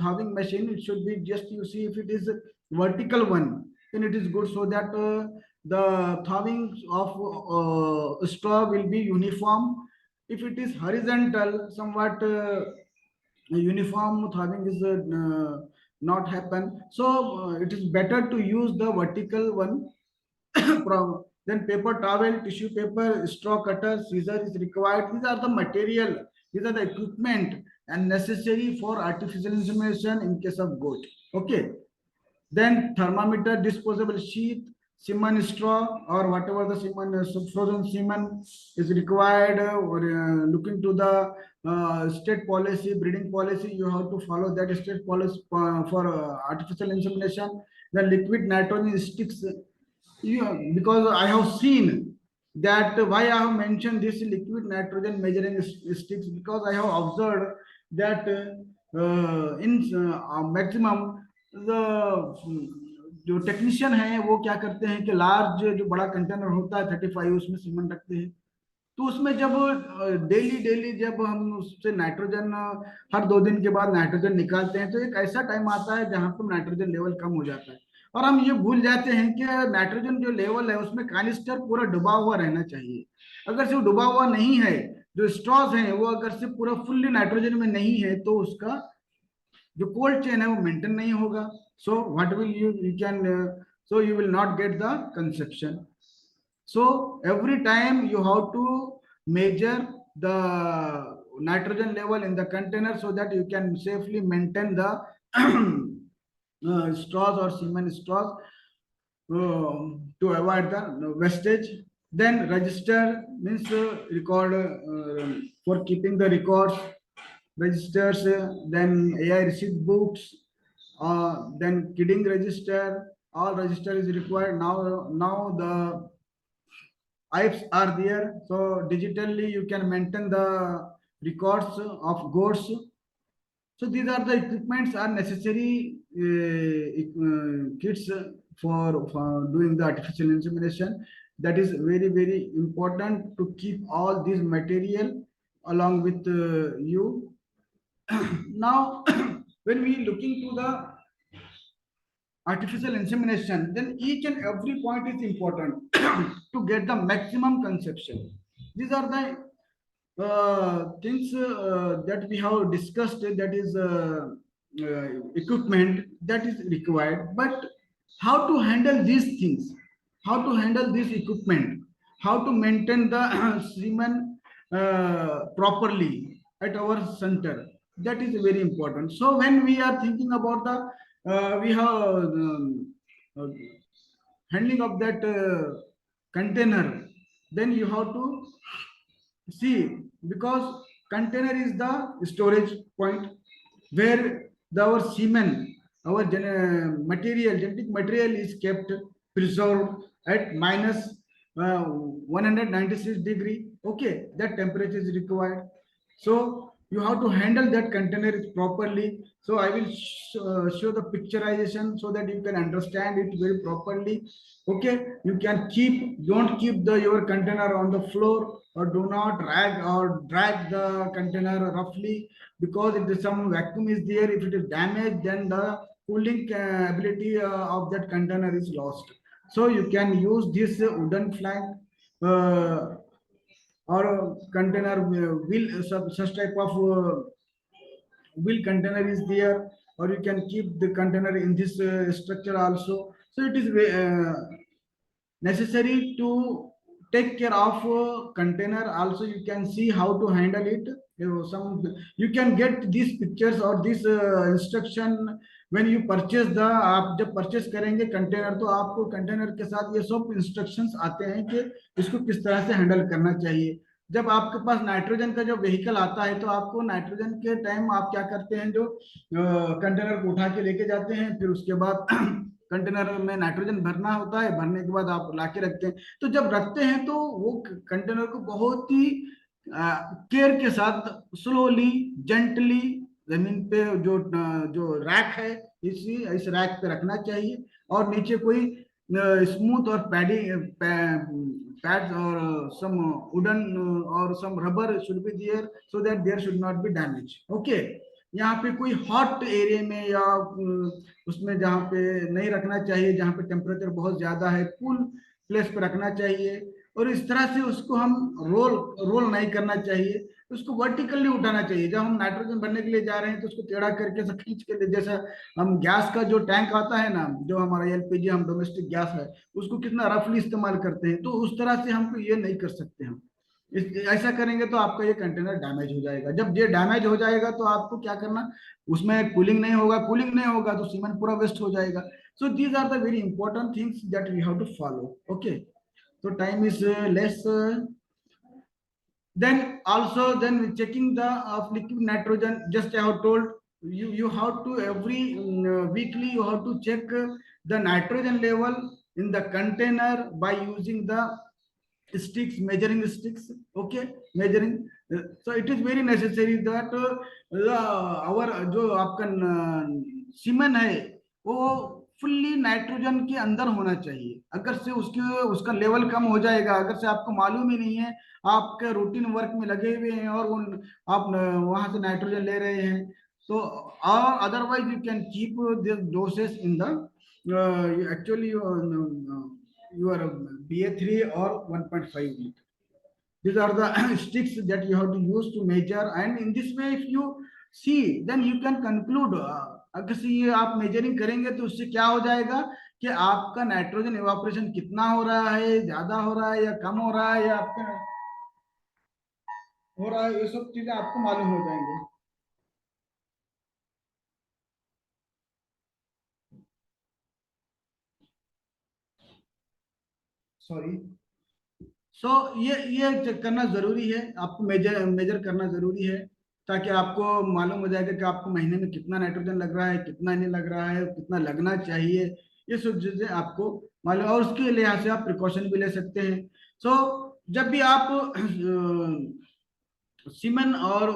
thawing machine, it should be just, you see, if it is a vertical one, then it is good, so that the thawing of straw will be uniform. If it is horizontal, somewhat uniform thawing is not happen. So it is better to use the vertical one. Then paper towel, tissue paper, straw cutter, scissor is required. These are the material, these are the equipment and necessary for artificial insemination in case of goat. Okay. Then thermometer, disposable sheath, semen straw or whatever the semen, frozen semen is required. Or looking to the state policy, breeding policy, you have to follow that state policy for artificial insemination. The liquid nitrogen sticks. Yeah, because I have seen that. Why I have mentioned this liquid nitrogen measuring sticks, because I have observed that in maximum the जो technician है वो क्या करते हैं कि large जो बड़ा container होता है 35, उसमें सीमेंट रखते हैं। तो उसमें जब डेली डेली जब हम उससे नाइट्रोजन हर 2 दिन के बाद नाइट्रोजन निकालते हैं, तो एक ऐसा टाइम आता है जहां पर नाइट्रोजन लेवल कम हो जाता है और हम ये भूल जाते हैं कि नाइट्रोजन जो लेवल है उसमें कानिस्टर पूरा डुबा हुआ रहना चाहिए। अगर सिर्फ डुबा हुआ नहीं है, जो स्ट्रॉज हैं वो अगर सिर्फ पूरा फुल्ली नाइट्रोजन में नहीं है, तो उसका जो कोल्ड चेन है वो मेंटेन नहीं होगा। So what will you can, so you will not get the conception. So every time you have to measure the nitrogen level in the container so that you can safely maintain the straws or semen straws to avoid the wastage. Then register means record for keeping the records, registers, then AI receipt books, then kidding register. All register is required now. The IFs are there, so digitally you can maintain the records of goats. So these are the equipments are necessary kits for doing the artificial insemination. That is very very important to keep all these material along with you. Now when we looking to the artificial insemination, then each and every point is important to get the maximum conception. These are the things that we have discussed, that is equipment that is required. But how to handle these things, how to handle this equipment, how to maintain the semen properly at our center, that is very important. So when we are thinking about the we have uh, handling of that container, then you have to see, because container is the storage point where our semen, our genetic material is kept preserved at minus 196 degree. Okay, that temperature is required. So you have to handle that container properly. So I will show the picturization so that you can understand it very properly. Okay, you can don't keep your container on the floor, or do not drag the container roughly, because if there's some vacuum is there, if it is damaged, then the cooling ability of that container is lost. So you can use this wooden flag or container wheel, such type of wheel container is there, or you can keep the container in this structure also. So it is necessary to take care of container also. You can see how to handle it. You can get these pictures or this instruction when you purchase the, आप जब purchase करेंगे container, तो आपको container के साथ ये सब instructions आते हैं कि इसको किस तरह से हैंडल करना चाहिए। जब आपके पास नाइट्रोजन का जो व्हीकल आता है, तो आपको नाइट्रोजन के टाइम आप क्या करते हैं, जो कंटेनर को उठा के लेके जाते हैं, फिर उसके बाद कंटेनर में नाइट्रोजन भरना होता है, भरने के बाद आप ला के रखते हैं। तो जब रखते हैं तो वो कंटेनर को बहुत ही केयर के साथ, स्लोली, जेंटली, जमीन पे जो जो रैक है, इस रैक पे रखना चाहिए। और नीचे कोई स्मूथ और पैड्स और सम वुडन और some rubber should be there, so that there should not be damage. Okay, यहाँ पे कोई हॉट एरिया में या उसमें जहाँ पे नहीं रखना चाहिए, जहाँ पे टेम्परेचर बहुत ज्यादा है, कूल प्लेस पे रखना चाहिए। और इस तरह से उसको हम रोल रोल नहीं करना चाहिए, उसको वर्टिकली उठाना चाहिए। जब हम नाइट्रोजन भरने के लिए जा रहे हैं तो उसको टेढ़ा करके से खींच के, जैसा हम गैस का जो टैंक आता है ना, जो हमारा एलपीजी, हम डोमेस्टिक गैस है, उसको कितना रफली इस्तेमाल करते हैं, तो उस तरह से हमको ये नहीं कर सकते हम। ऐसा करेंगे तो आपका ये कंटेनर डैमेज हो जाएगा। जब ये डैमेज हो जाएगा तो आपको क्या करना, उसमें कूलिंग नहीं होगा, कूलिंग नहीं होगा तो सीमेंट पूरा वेस्ट हो जाएगा। So these are the very important things that we have to follow. Okay, so time is less. Then also, then checking the of liquid nitrogen, just I have told you, you have to every weekly you have to check the nitrogen level in the container by using the sticks, measuring sticks. Okay, measuring. So it is very necessary that our जो आपका cement है वो fully nitrogen के अंदर होना चाहिए। अगर से उसके उसका लेवल कम हो जाएगा, अगर से आपको मालूम ही नहीं है, आपके रूटीन वर्क में लगे हुए हैं और आप वहां से नाइट्रोजन ले रहे हैं, तो और otherwise you can keep this doses in the actually your BA3 or 1.5 liter. These are the sticks that you have to use to measure, and in this way if you see, then you can conclude, अगर से ये आप measuring करेंगे तो उससे क्या हो जाएगा कि आपका नाइट्रोजन इवापोरेशन कितना हो रहा है, ज्यादा हो रहा है या कम हो रहा है, या आपका हो रहा है, ये सब चीजें आपको मालूम हो जाएंगे। सॉरी। सो ये चेक करना जरूरी है, आपको मेजर मेजर करना जरूरी है, ताकि आपको मालूम हो जाएगा कि आपको महीने में कितना नाइट्रोजन लग रहा है, कितना नहीं लग रहा है, कितना लगना चाहिए। ये सब चीजें आपको मालूम, और उसके लिहाज से आप प्रिकॉशन भी ले सकते हैं। सो जब भी आप सीमेंट और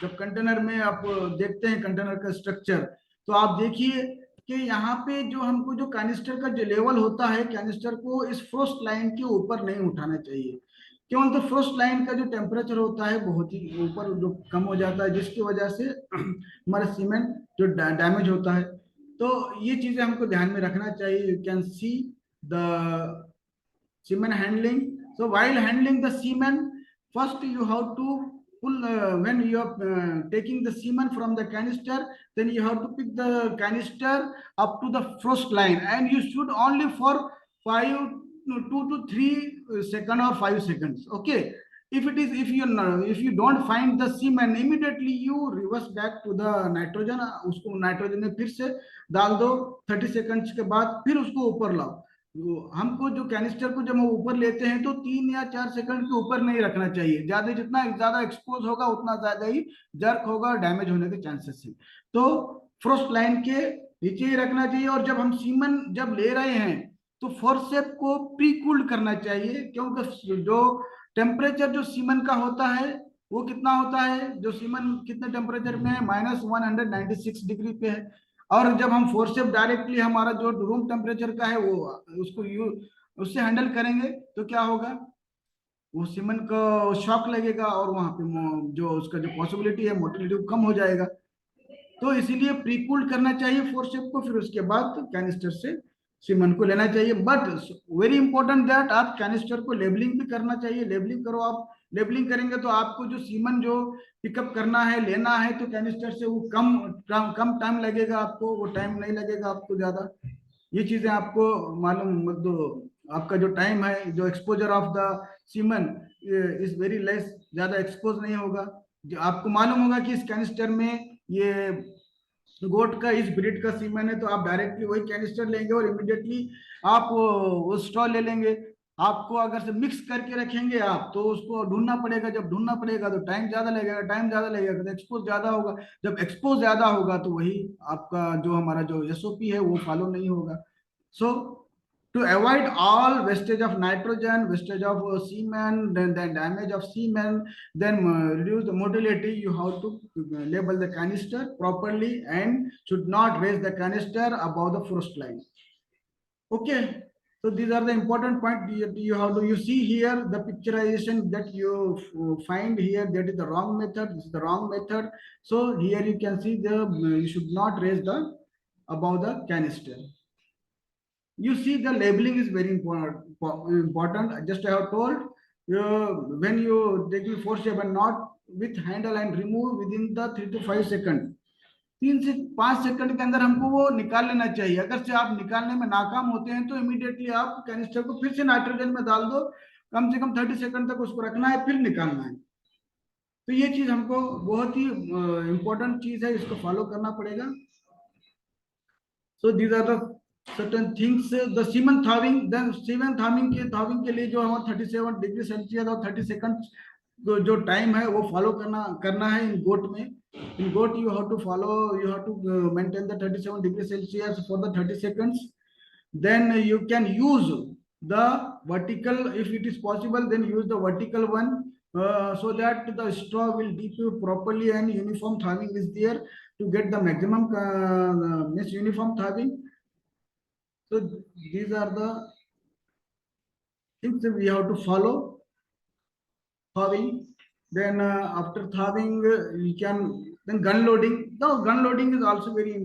जब कंटेनर में आप देखते हैं कंटेनर का स्ट्रक्चर, तो आप देखिए कि यहाँ पे जो हमको जो कैनिस्टर का जो लेवल होता है, कैनिस्टर को इस फ्रोस्ट लाइन के ऊपर नहीं उठाना चाहिए। क्यों? तो फ्रोस्ट लाइन का जो टेम्परेचर होता है बहुत ही ऊपर जो कम हो जाता है, जिसकी वजह से हमारा सीमेंट जो डैमेज होता है। तो ये चीजें हमको ध्यान में रखना चाहिए। You can see the cement handling. So while handling the cement, first you have to pull, when you are taking the cement from the canister, then you have to pick the canister up to the frost line, and you should only for 2 to 3 seconds or 5 seconds. Okay, if it is, if you don't find the cement, immediately you reverse back to the nitrogen, उसको nitrogen में फिर से डाल दो, 30 seconds के बाद फिर उसको ऊपर लाओ। हमको जो कैनिस्टर को जब हम ऊपर लेते हैं तो 3 या 4 सेकंड के ऊपर नहीं रखना चाहिए, ज्यादा जितना ज्यादा एक्सपोज होगा उतना ज्यादा ही जर्क होगा और डैमेज होने के चांसेस है। तो फ्रोस्ट लाइन के नीचे ही रखना चाहिए। और जब हम सीमन जब ले रहे हैं तो फोरसेप को प्री कूल्ड करना चाहिए, क्योंकि जो टेम्परेचर जो सीमन का होता है वो कितना होता है, जो सीमन कितने टेम्परेचर में है, -196 डिग्री पे है। और जब हम फोर्सेप डायरेक्टली हमारा जो रूम टेम्परेचर का है वो उसको उससे हैंडल करेंगे तो क्या होगा, वो सीमेंट को शॉक लगेगा और वहां पे जो उसका जो पॉसिबिलिटी है मोटिलिटी कम हो जाएगा। तो इसीलिए प्रीकूल्ड करना चाहिए फोर्सेप को, फिर उसके बाद कैनिस्टर से सीमेंट को लेना चाहिए। बट वेरी इंपॉर्टेंट दैट आप कैनिस्टर को लेबलिंग भी करना चाहिए। लेबलिंग करो, आप लेबलिंग करेंगे तो आपको जो सीमेंट जो पिकअप करना है, लेना है, तो कैनिस्टर से वो कम टाइम लगेगा आपको, वो टाइम नहीं लगेगा आपको ज्यादा। ये चीजें आपको मालूम मत दो। आपका जो टाइम है, जो exposure of the semen is very less, ज्यादा एक्सपोज नहीं होगा। जो आपको मालूम होगा कि इस कैनिस्टर में ये गोट का इस ब्रीड का सीमेन है, तो आप डायरेक्टली वही कैनिस्टर लेंगे और इमिडिएटली आप वो स्ट्रॉ ले लेंगे। आपको अगर से मिक्स करके रखेंगे आप, तो उसको ढूंढना पड़ेगा, जब ढूंढना पड़ेगा तो टाइम ज्यादा लगेगा, तो एक्सपोज ज्यादा होगा, जब एक्सपोज ज्यादा होगा तो वही आपका जो हमारा जो एसओपी है वो फॉलो नहीं होगा। सो to avoid all wastage of nitrogen, wastage of semen, then damage of semen, then reduce the motility, you have to label the canister properly and should not raise the canister above the frost line. Okay, so these are the important point. You have to, you see here the picturization that you find here, that is the wrong method. This is the wrong method. So here you can see the you should not raise the above the canister. You see the labeling is very important. Just I have told you, when you take the force shape and not with handle and remove within the 3 to 5 second, 3 से 5 second के अंदर हमको वो निकाल लेना चाहिए। अगर से आप निकालने में नाकाम होते हैं तो इमीडिएटली आप कैनिस्टर को फिर से नाइट्रोजन में डाल दो, कम से कम 30 सेकंड तक उसको रखना है, फिर निकालना है। तो ये चीज हमको बहुत ही इंपॉर्टेंट चीज है, इसको फॉलो करना पड़ेगा। So these are the certain things, the semen thawing, then semen thawing के लिए जो हमारा 37 डिग्री सेल्सियस और 30 सेकंड जो टाइम है वो फॉलो करना है इन गोट में। In goat you have to follow, you have to maintain the 37 degree Celsius for the 30 seconds. Then you can use the vertical, if it is possible, then use the vertical one, so that the straw will dip properly and uniform thawing is there to get the maximum uniform thawing. So these are the things that we have to follow. Thawing, then after thawing, we can, then gun loading. Now gun loading is also very,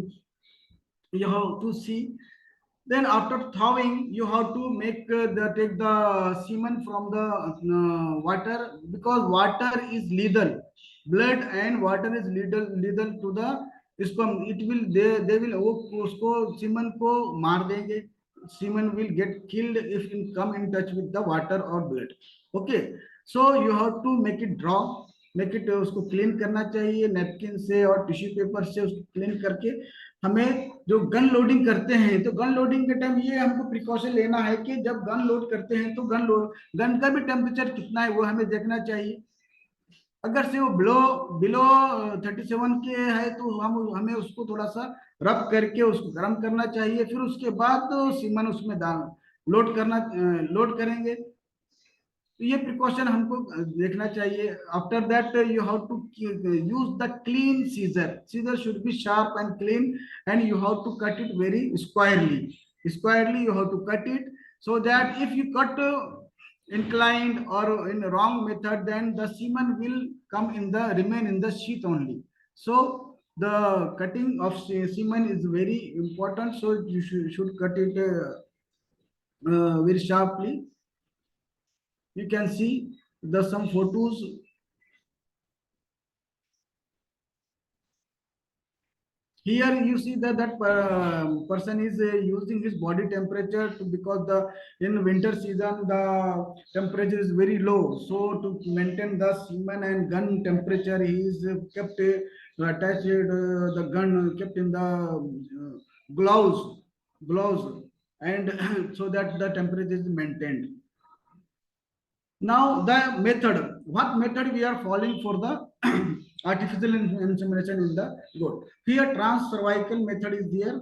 you have to see. Then after thawing, you have to make take the semen from the water, because water is lethal. Blood and water is lethal to the sperm. It will, they will उसको semen को मार देंगे। Semen will get killed if it come in touch with the water or blood. Okay, so you have to make it draw, make it, उसको clean करना चाहिए napkin से और tissue paper से, उसको क्लीन करके हमें जो गन लोडिंग करते हैं, तो गन लोडिंग के टाइम ये हमको प्रिकॉशन लेना है कि जब गन लोड करते हैं तो गन का भी टेम्परेचर कितना है वो हमें देखना चाहिए। अगर से वो बिलो 37 के है तो हमें उसको थोड़ा सा रब करके उसको गर्म करना चाहिए, फिर उसके बाद तो सीमन उसमें लोड करेंगे। तो ये प्रिकॉशन हमको देखना चाहिए। After that you have to use the clean scissor. Scissor should be sharp and clean, and you have to cut it very squarely you have to cut it, so that if you cut inclined or in wrong method, then the semen will remain in the sheath only. So the cutting of semen is very important, so you should cut it very sharply. You can see some photos. Here you see that person is using his body temperature because in winter season the temperature is very low, so to maintain the semen and gun temperature, he is kept attached, the gun kept in the gloves, and so that the temperature is maintained. Now the method, what method we are following for the artificial insemination in the goat? Here trans-cervical method is there.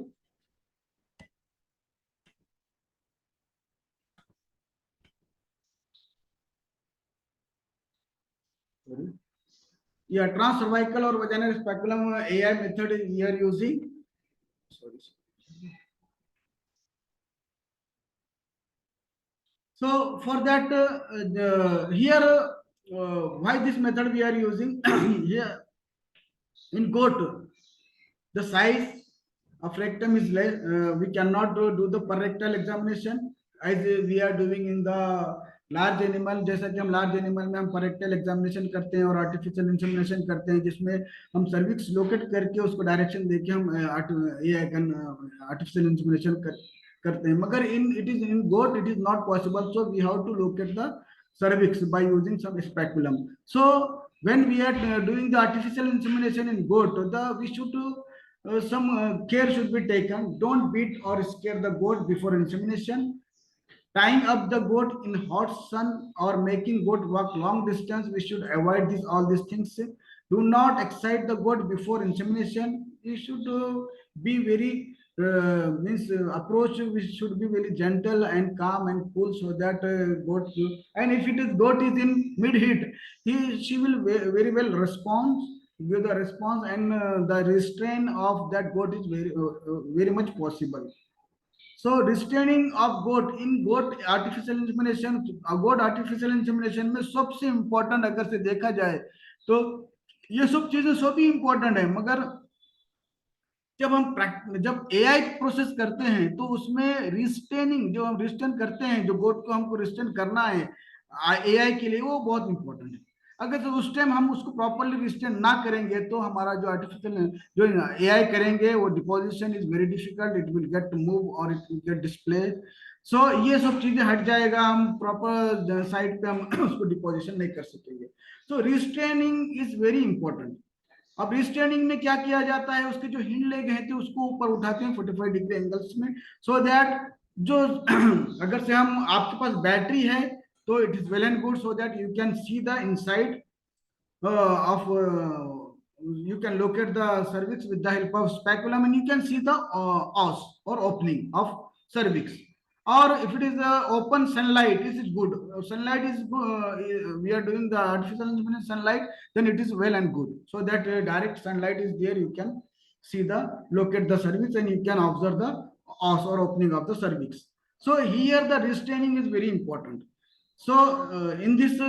Yeah, trans-cervical or vaginal speculum AI method we are using. Sorry. So for that, here why this method we are using? Here in goat, the size of rectum is less. We cannot do the per rectal examination as we are doing in the large animal. जैसा कि हम large animal में हम परेक्टल examination करते हैं और artificial insemination करते हैं, जिसमें हम सर्विक्स लोकेट करके उसको डायरेक्शन देके हम आर्टिफिशियल इंसेमिनेशन करते हैं। मगर it is in goat it is not possible, so we have to locate the cervix by using some speculum. So when we are doing the artificial insemination in goat, we should some care should be taken. Don't beat or scare the goat before insemination. Tying up the goat in hot sun or making goat walk long distance, we should avoid all these things. Do not excite the goat before insemination. You should be very means approach. We should be very gentle and calm and cool, so that goat. And if it is goat is in mid heat, she will very well respond, give the response, and the restraint of that goat is very much possible. So restraining of goat in goat artificial insemination, goat artificial insemination में सबसे important अगर से देखा जाए तो ये सब चीजें सभी इम्पोर्टेंट है, मगर जब एआई प्रोसेस करते हैं तो उसमें रिस्टेनिंग, जो हम रिस्टेन करते हैं, जो गोट को हमको रिस्टेन करना है एआई के लिए, वो बहुत इंपॉर्टेंट है। अगर तो उस टाइम हम उसको प्रॉपरली रिस्टेन ना करेंगे तो हमारा जो आर्टिफिशियल जो एआई करेंगे वो deposition is very difficult, it will get move और इट विल गेट डिस्प्ले। सो ये सब चीजें हट जाएगा, हम प्रॉपर साइट पे हम उसको डिपोजिशन नहीं कर सकेंगे। सो रिस्ट्रेनिंग इज वेरी इंपॉर्टेंट। अब रिस्ट्रेनिंग में क्या किया जाता है, उसके जो हिंड लेग है तो उसको ऊपर उठाते हैं 45 डिग्री एंगल्स में, सो दैट जो अगर से हम आपके पास बैटरी है तो it is well and good, so that you can see the inside of you can locate the cervix with the help of speculum, and you can see the os or opening of cervix. Or if it is open sunlight, this is good. Sunlight is we are doing the artificial insemination sunlight, then it is well and good, so that direct sunlight is there, you can see the locate the cervix and you can observe the os or opening of the cervix. So here the restraining is very important. So in this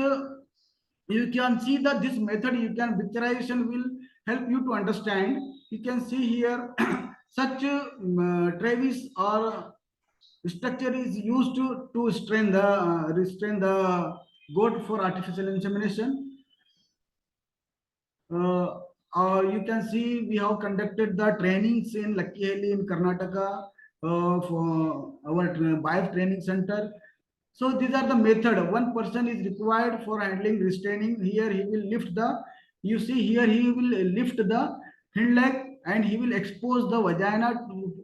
you can see that this method, you can picturization will help you to understand. You can see here such travis or structure is used to strain the restrain the goat for artificial insemination. You can see we have conducted the trainings in Lakkihalli in Karnataka for our BAIF training center. So these are the method. One person is required for handling restraining. Here he will lift the, you see here he will lift the hind leg and he will expose the vagina to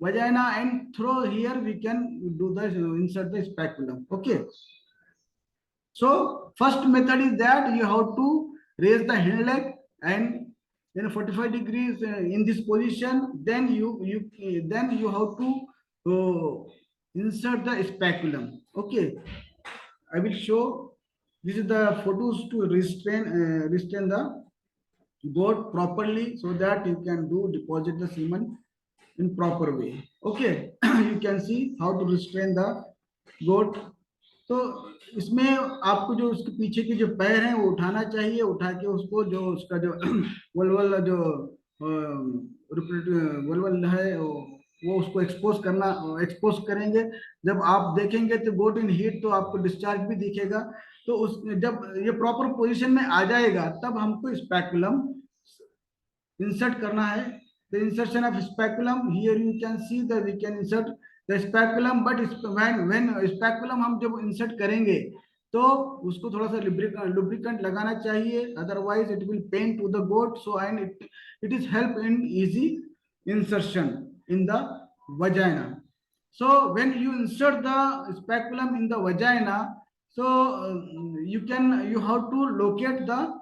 vagina, and through here we can do the insert the speculum. Okay. So first method is that you have to raise the hind leg and then 45 degrees in this position. Then you have to insert the speculum. Okay, I will show. This is the photos to restrain the goat properly, so that you can do deposit the semen in proper way. Okay, you can see how to restrain the goat. तो इसमें आपको जो उसके पीछे के जो पैर हैं वो उठाना चाहिए, उठा के उसको जो उसका जो वल्वल जो वल्वल है वो उसको एक्सपोज करेंगे। जब आप देखेंगे तो गोट इन हीट, तो आपको डिस्चार्ज भी दिखेगा। तो उस जब ये प्रॉपर पोजीशन में आ जाएगा तब हमको स्पेकुलम इंसर्ट करना है। The insertion of speculum, here you can see that we can insert the speculum, but when speculum हम जब इंसर्ट करेंगे तो उसको थोड़ा सा लुब्रिकेंट लगाना चाहिए, otherwise it will pain to the goat. So and it is help in easy insertion in the vagina. So when you insert the speculum in the vagina, so you have to locate the,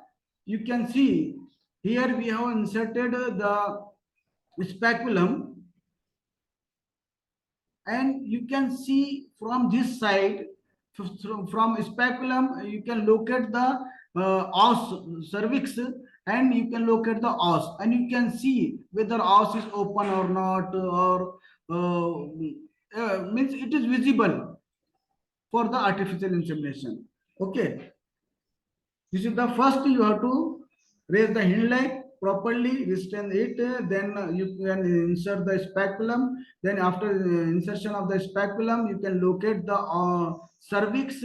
you can see here we have inserted the speculum, and you can see from this side, from speculum you can locate the os cervix, and you can locate the os, and you can see whether os is open or not, or means it is visible for the artificial insemination. Okay, this is the first, you have to raise the hind leg properly, restrain it, then you can insert the speculum. Then after insertion of the speculum, you can locate the cervix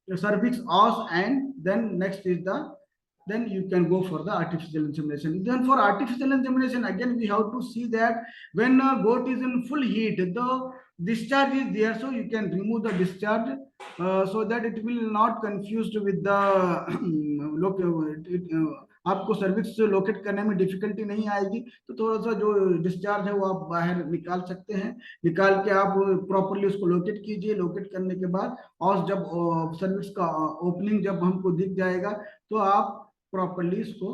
the cervix os, and then next is the, then you can go for the artificial insemination. Then for artificial insemination, again we have to see that when a goat is in full heat, the discharge is there, so you can remove the discharge so that it will not confused with the आपको service locate करने में difficulty नहीं आएगी, तो थोड़ा सा जो discharge है वो आप बाहर निकाल सकते हैं। निकाल के आप प्रॉपरली उसको लोकेट कीजिए। लोकेट करने के बाद और जब सर्विस का ओपनिंग जब हमको दिख जाएगा तो आप प्रॉपरली इसको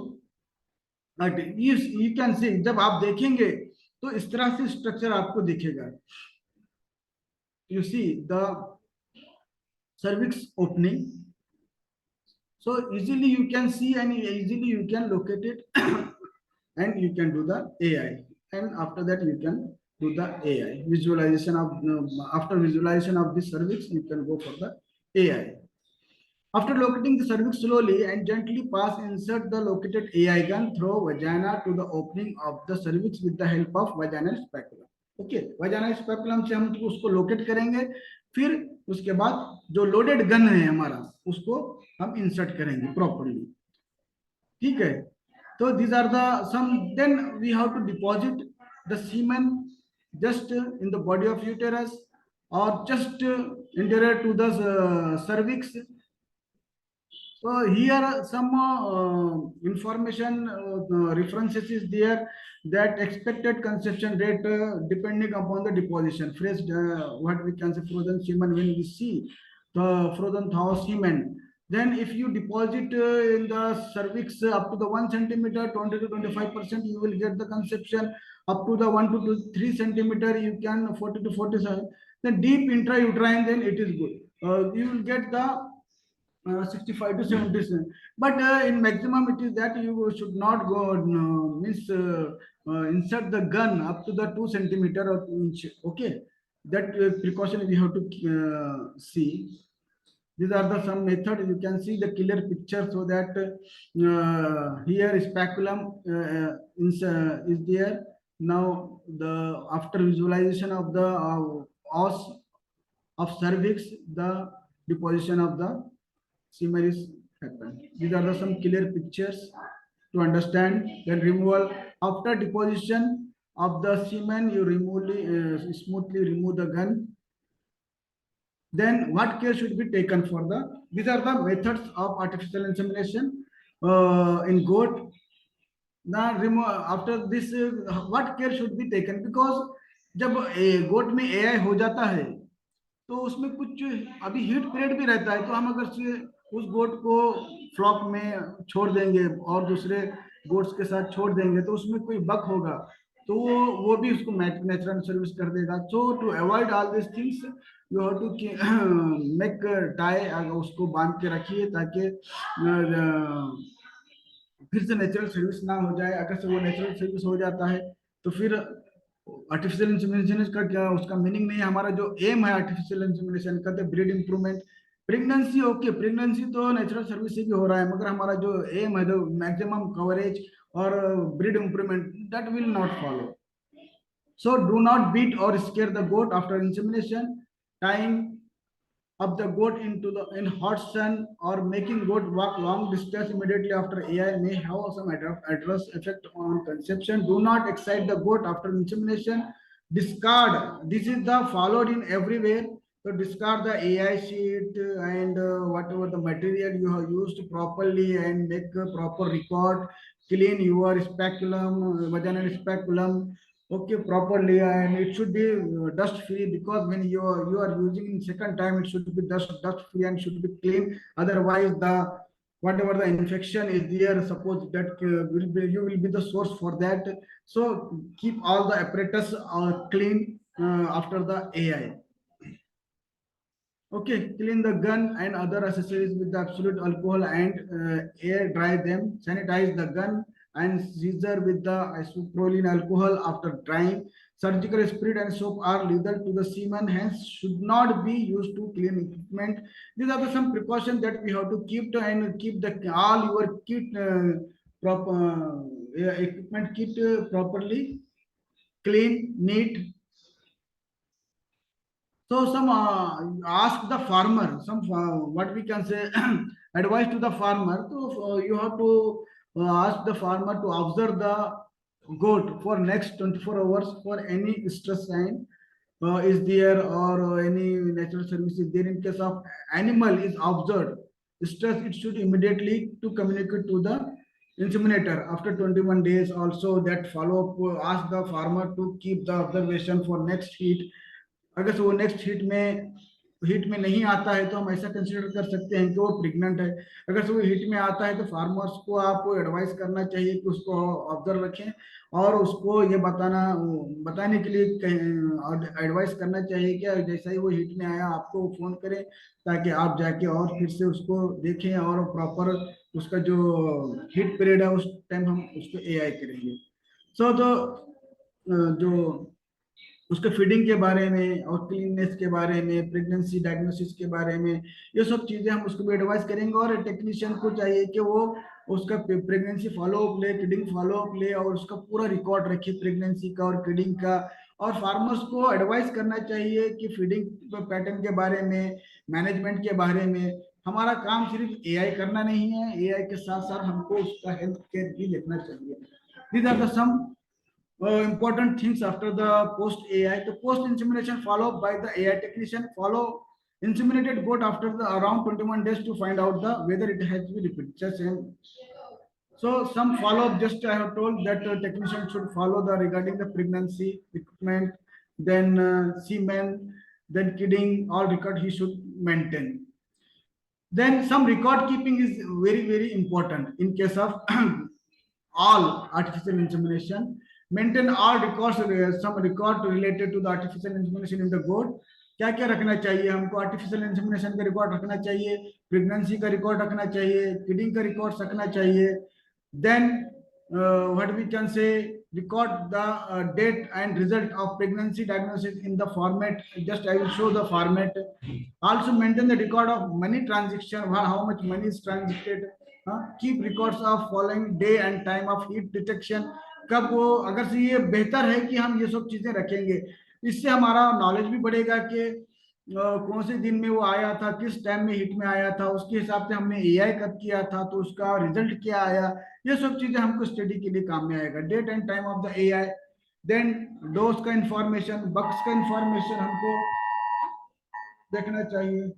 यू कैन सी, जब आप देखेंगे तो इस तरह से स्ट्रक्चर आपको दिखेगा। You see the service opening, so easily you can see and easily you can locate it and you can do the AI, and after that you can do the AI visualization of after visualization of this service you can go for the AI. After locating the cervix slowly and gently pass, insert the located AI gun through vagina to the opening of the cervix with the help of vaginal speculum. Okay, vaginal speculum से हम उसको locate करेंगे, फिर उसके बाद जो loaded gun है हमारा उसको हम इंसर्ट करेंगे प्रॉपरली। ठीक है, तो these are the some, then we have to deposit the semen just in the body of uterus or just anterior to the cervix. So here some information references is there, that expected conception rate depending upon the deposition. Fresh, what we can say, frozen semen, when we see the frozen thaw semen, then if you deposit in the cervix up to the 1 centimeter, 20 to 25%, you will get the conception. Up to the 1 to 3 centimeter, you can 40 to 47. Then deep intrauterine, then it is good. You will get the 65 to 70%, but in maximum it is that you should not go means insert the gun up to the 2 centimeter or 2 inch. Okay, that precaution we have to see. These are the some method. You can see the clear picture, so that here speculum is there. Now the after visualization of the os of cervix, the deposition of the semen is happened. These are the some clear pictures to understand. Then removal after deposition of the semen, you smoothly remove the gun. Then what care should be taken for the? These are the methods of artificial insemination in goat. Now remove after this, what care should be taken, because जब गोट में AI हो जाता है तो उसमें कुछ अभी heat period भी रहता है, तो हम अगर से उस गोट को फ्लॉक में छोड़ देंगे और दूसरे गोट्स के साथ छोड़ देंगे तो उसमें कोई बक होगा, तो वो भी उसको नेचुरल सर्विस कर देगा। So to avoid all this things you have to make tie, उसको बांध के रखिए ताकि फिर से नेचुरल सर्विस ना हो जाए। अगर से वो नेचुरल सर्विस हो जाता है तो फिर आर्टिफिशियल इंसेमिनेशन का क्या, उसका मीनिंग नहीं है। हमारा जो एम है आर्टिफिशियल इंसेमिनेशन का, तो breed improvement, pregnancy, okay pregnancy तो नेचुरल सर्विस से भी हो रहा है, मगर हमारा जो एम है, जो मैक्सिमम कवरेज और breed improvement, that will not follow. So do not beat or scare the goat after insemination. Tying up the goat into the in hot sun or making goat walk long distance immediately after AI may have some adverse effect on conception. Do not excite the goat after insemination. Discard. This is the followed in everywhere. So discard the AI sheet and whatever the material you have used properly, and make a proper record. Clean your speculum, vaginal speculum, okay, properly, and it should be dust free, because when you are using in second time, it should be dust free and should be clean. Otherwise the whatever the infection is there, suppose that will be, you will be the source for that. So keep all the apparatus clean after the AI. Okay, clean the gun and other accessories with the absolute alcohol and air dry them. Sanitize the gun and scissor with the isopropyl alcohol after drying. Surgical spirit and soap are lethal to the semen, hence should not be used to clean equipment. These are the some precautions that we have to keep to, and keep the all your kit proper equipment kit properly clean, neat. So some ask the farmer, some what we can say advice to the farmer. So you have to ask the farmer to observe the goat for next 24 hours for any stress sign is there, or any natural service is there. In case of animal is observed stress, it should immediately to communicate to the inseminator after 21 days also that follow up, ask the farmer to keep the observation for next heat. अगर से वो next heat में नहीं आता है तो हम ऐसा कंसीडर कर सकते हैं कि वो प्रेग्नेंट है। अगर से वो हीट में आता है तो फार्मर्स को आपको एडवाइस करना चाहिए कि उसको ऑब्जर्व रखें और उसको ये बताने के लिए एडवाइस करना चाहिए कि जैसा ही वो हीट में आया आपको फोन करें ताकि आप जाके और फिर से उसको देखें और प्रॉपर उसका जो हीट पीरियड है उस टाइम हम उसको एआई करेंगे। सो तो जो उसके फीडिंग के बारे में और क्लीननेस के बारे में प्रेगनेंसी डायग्नोसिस के बारे में ये सब चीजें हम उसको भी एडवाइस करेंगे। और टेक्नीशियन को चाहिए कि वो उसका प्रेगनेंसी फॉलो अप ले, किडिंग फॉलो अप ले और उसका पूरा रिकॉर्ड रखे प्रेगनेंसी का और किडिंग का। और फार्मर्स को एडवाइस करना चाहिए कि फीडिंग पैटर्न के बारे में, मैनेजमेंट के बारे में। हमारा काम सिर्फ एआई करना नहीं है, एआई के साथ साथ हमको उसका हेल्थ केयर भी देखना चाहिए। These are the some important things after the post AI. The post insemination followed by the AI technician follow inseminated goat after the around 21 days to find out the whether it has been repeated. So some follow up. Just I have told that technician should follow the regarding the pregnancy equipment, then semen, then kidding. All record he should maintain. Then some record keeping is very important in case of all artificial insemination. Maintain all records, some record related to the artificial insemination in the goat. क्या क्या रखना चाहिए हमको? Artificial insemination का record रखना चाहिए, pregnancy का record रखना चाहिए, किडिंग का रिकॉर्ड रखना चाहिए। Then what we can say, record the date and result of pregnancy diagnosis in the format. Just I will show the format. Also maintain the record of money transaction, how much money is transacted. Keep records of following day and time of heat detection. कब वो, अगर से ये बेहतर है कि हम ये सब चीजें रखेंगे, इससे हमारा नॉलेज भी बढ़ेगा कि कौन से दिन में वो आया था, किस टाइम में हिट में आया था, उसके हिसाब से हमने एआई कब किया था तो उसका रिजल्ट क्या आया। ये सब चीजें हमको स्टडी के लिए काम में आएगा। Date and time of the AI, then dose का इंफॉर्मेशन, बक्स का इंफॉर्मेशन हमको देखना चाहिए।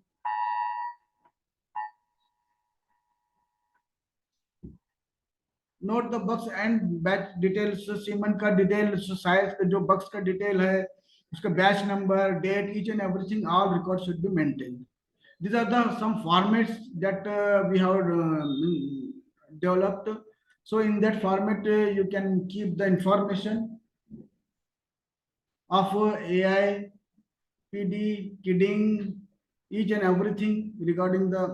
Note the bucks and batch details, semen का डिटेल, साइज का जो बक्स का डिटेल है, उसका batch number, date, each and everything, all record should be maintain. These are the some formats that we have developed. So in that format, you can keep the information of AI, PD, kidding, each and everything regarding the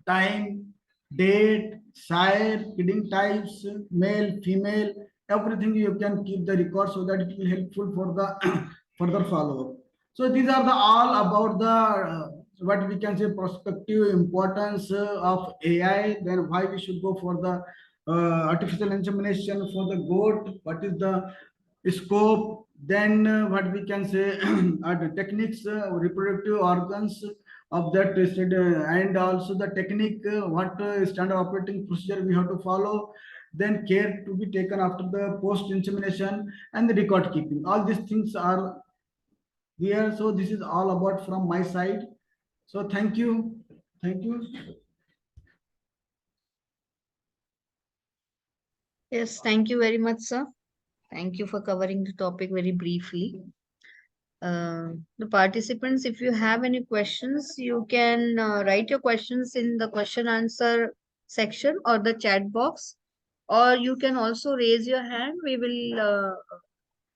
time, date, size, kidding types, male, female, everything you can keep the record so that it will helpful for the further follow-up. So these are the all about the what we can say prospective importance of AI. Then why we should go for the artificial insemination for the goat? What is the scope? Then what we can say are the techniques, reproductive organs of that and also the technique, what standard operating procedure we have to follow, then care to be taken after the post insemination and the record keeping. All these things are here. So this is all about from my side. So thank you. Thank you. Yes, thank you very much, sir. Thank you for covering the topic very briefly. The participants, if you have any questions, you can write your questions in the question answer section or the chat box, or you can also raise your hand. We will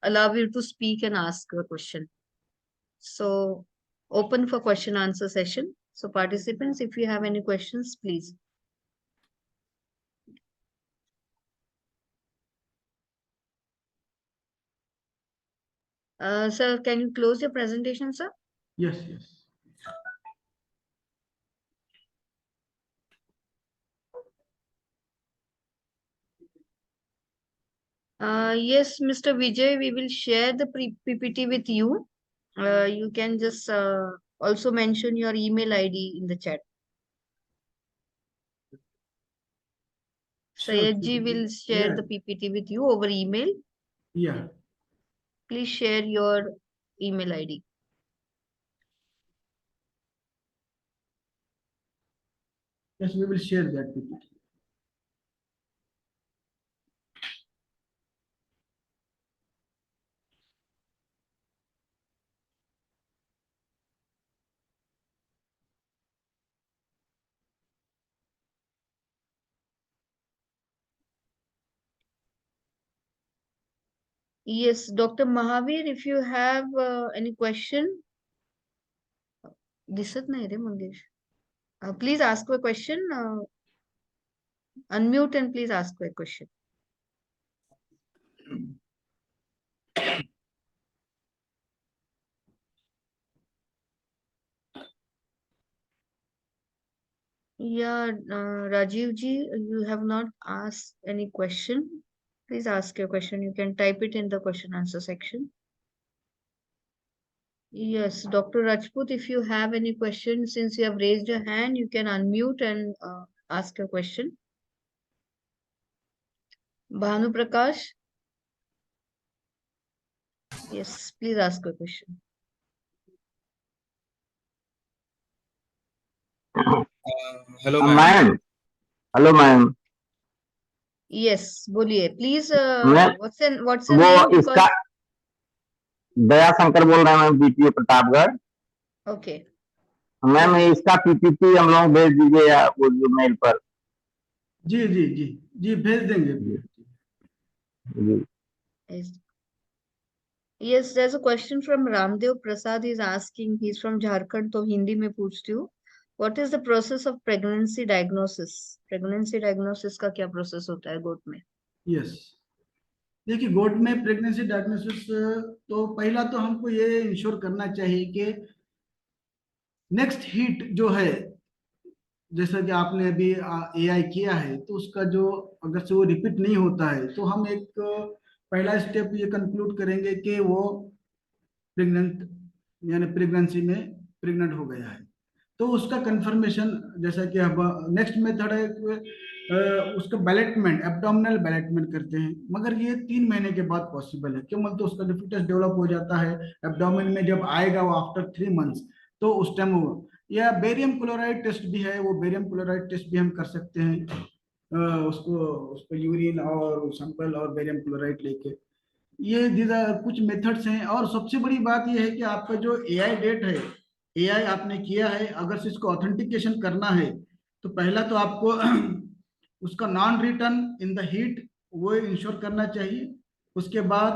allow you to speak and ask a question. So, open for question answer session. So, participants, if you have any questions, please. Sir, can you close your presentation, sir? Yes, yes. Yes, Mr. Vijay, we will share the PPT with you. You can just also mention your email ID in the chat. Sure, Syed sure. ji will share Yeah, the PPT with you over email. yeah. Please share your email ID. Yes, we will share that with you. Yes, Dr. Mahavir, if you have any question, दिसत नाही रे Mangesh. Please ask a question. Unmute and please ask a question. Yeah, Rajiv ji, you have not asked any question. Please ask your question. You can type it in the question answer section. Yes, Dr. Rajput, if you have any question, since you have raised your hand, you can unmute and ask your question. Bhanu Prakash, yes, please ask your question. Hello ma'am. Ma'am, hello ma'am. Yes, बोलिए. Please, ma'am, what's your वो name? इसका दया शंकर बोल रहे हैं ma'am, BPO Pratapgarh. Okay. Ma'am इसका PPT हम लोग भेज दीजिए या वो जो मेल पर. जी जी जी जी भेज देंगे. जी. Yes, there's a question from Ramdev Prasad. He's asking, he's from Jharkhand, तो हिंदी में पूछती हूँ. What is the process of pregnancy diagnosis? Pregnancy diagnosis का क्या process होता है गोट में? यस, देखिए गोट में प्रेगनेंसी डायग्नोसिस, तो पहला तो हमको ये इंश्योर करना चाहिए कि नेक्स्ट हीट जो है, जैसा कि आपने अभी एआई किया है, तो उसका जो अगर से वो रिपीट नहीं होता है तो हम एक पहला स्टेप ये कंक्लूड करेंगे कि वो प्रेग्नेंट, यानी प्रेगनेंसी में प्रेग्नेंट हो गया है. तो उसका कंफर्मेशन, जैसा कि अब नेक्स्ट मेथड है उसका बैलेटमेंट, एब्डोमिनल बैलेटमेंट करते हैं, मगर ये 3 महीने के बाद पॉसिबल है. क्यों? मतलब तो उसका जो फिटस डेवलप हो जाता है एब्डोमिन में, जब आएगा वो आफ्टर 3 मंथ्स, तो उस टाइम वो, या बेरियम क्लोराइड टेस्ट भी है, वो बेरियम क्लोराइड टेस्ट भी हम कर सकते हैं. उसको उसको यूरिन और सैंपल और बेरियम क्लोराइड लेके, ये कुछ मेथड्स हैं. और सबसे बड़ी बात यह है कि आपका जो एआई डेट है, एआई आपने किया है, अगर से इसको ऑथेंटिकेशन करना है तो पहला तो आपको उसका non return in the heat वो इंश्योर करना चाहिए. उसके बाद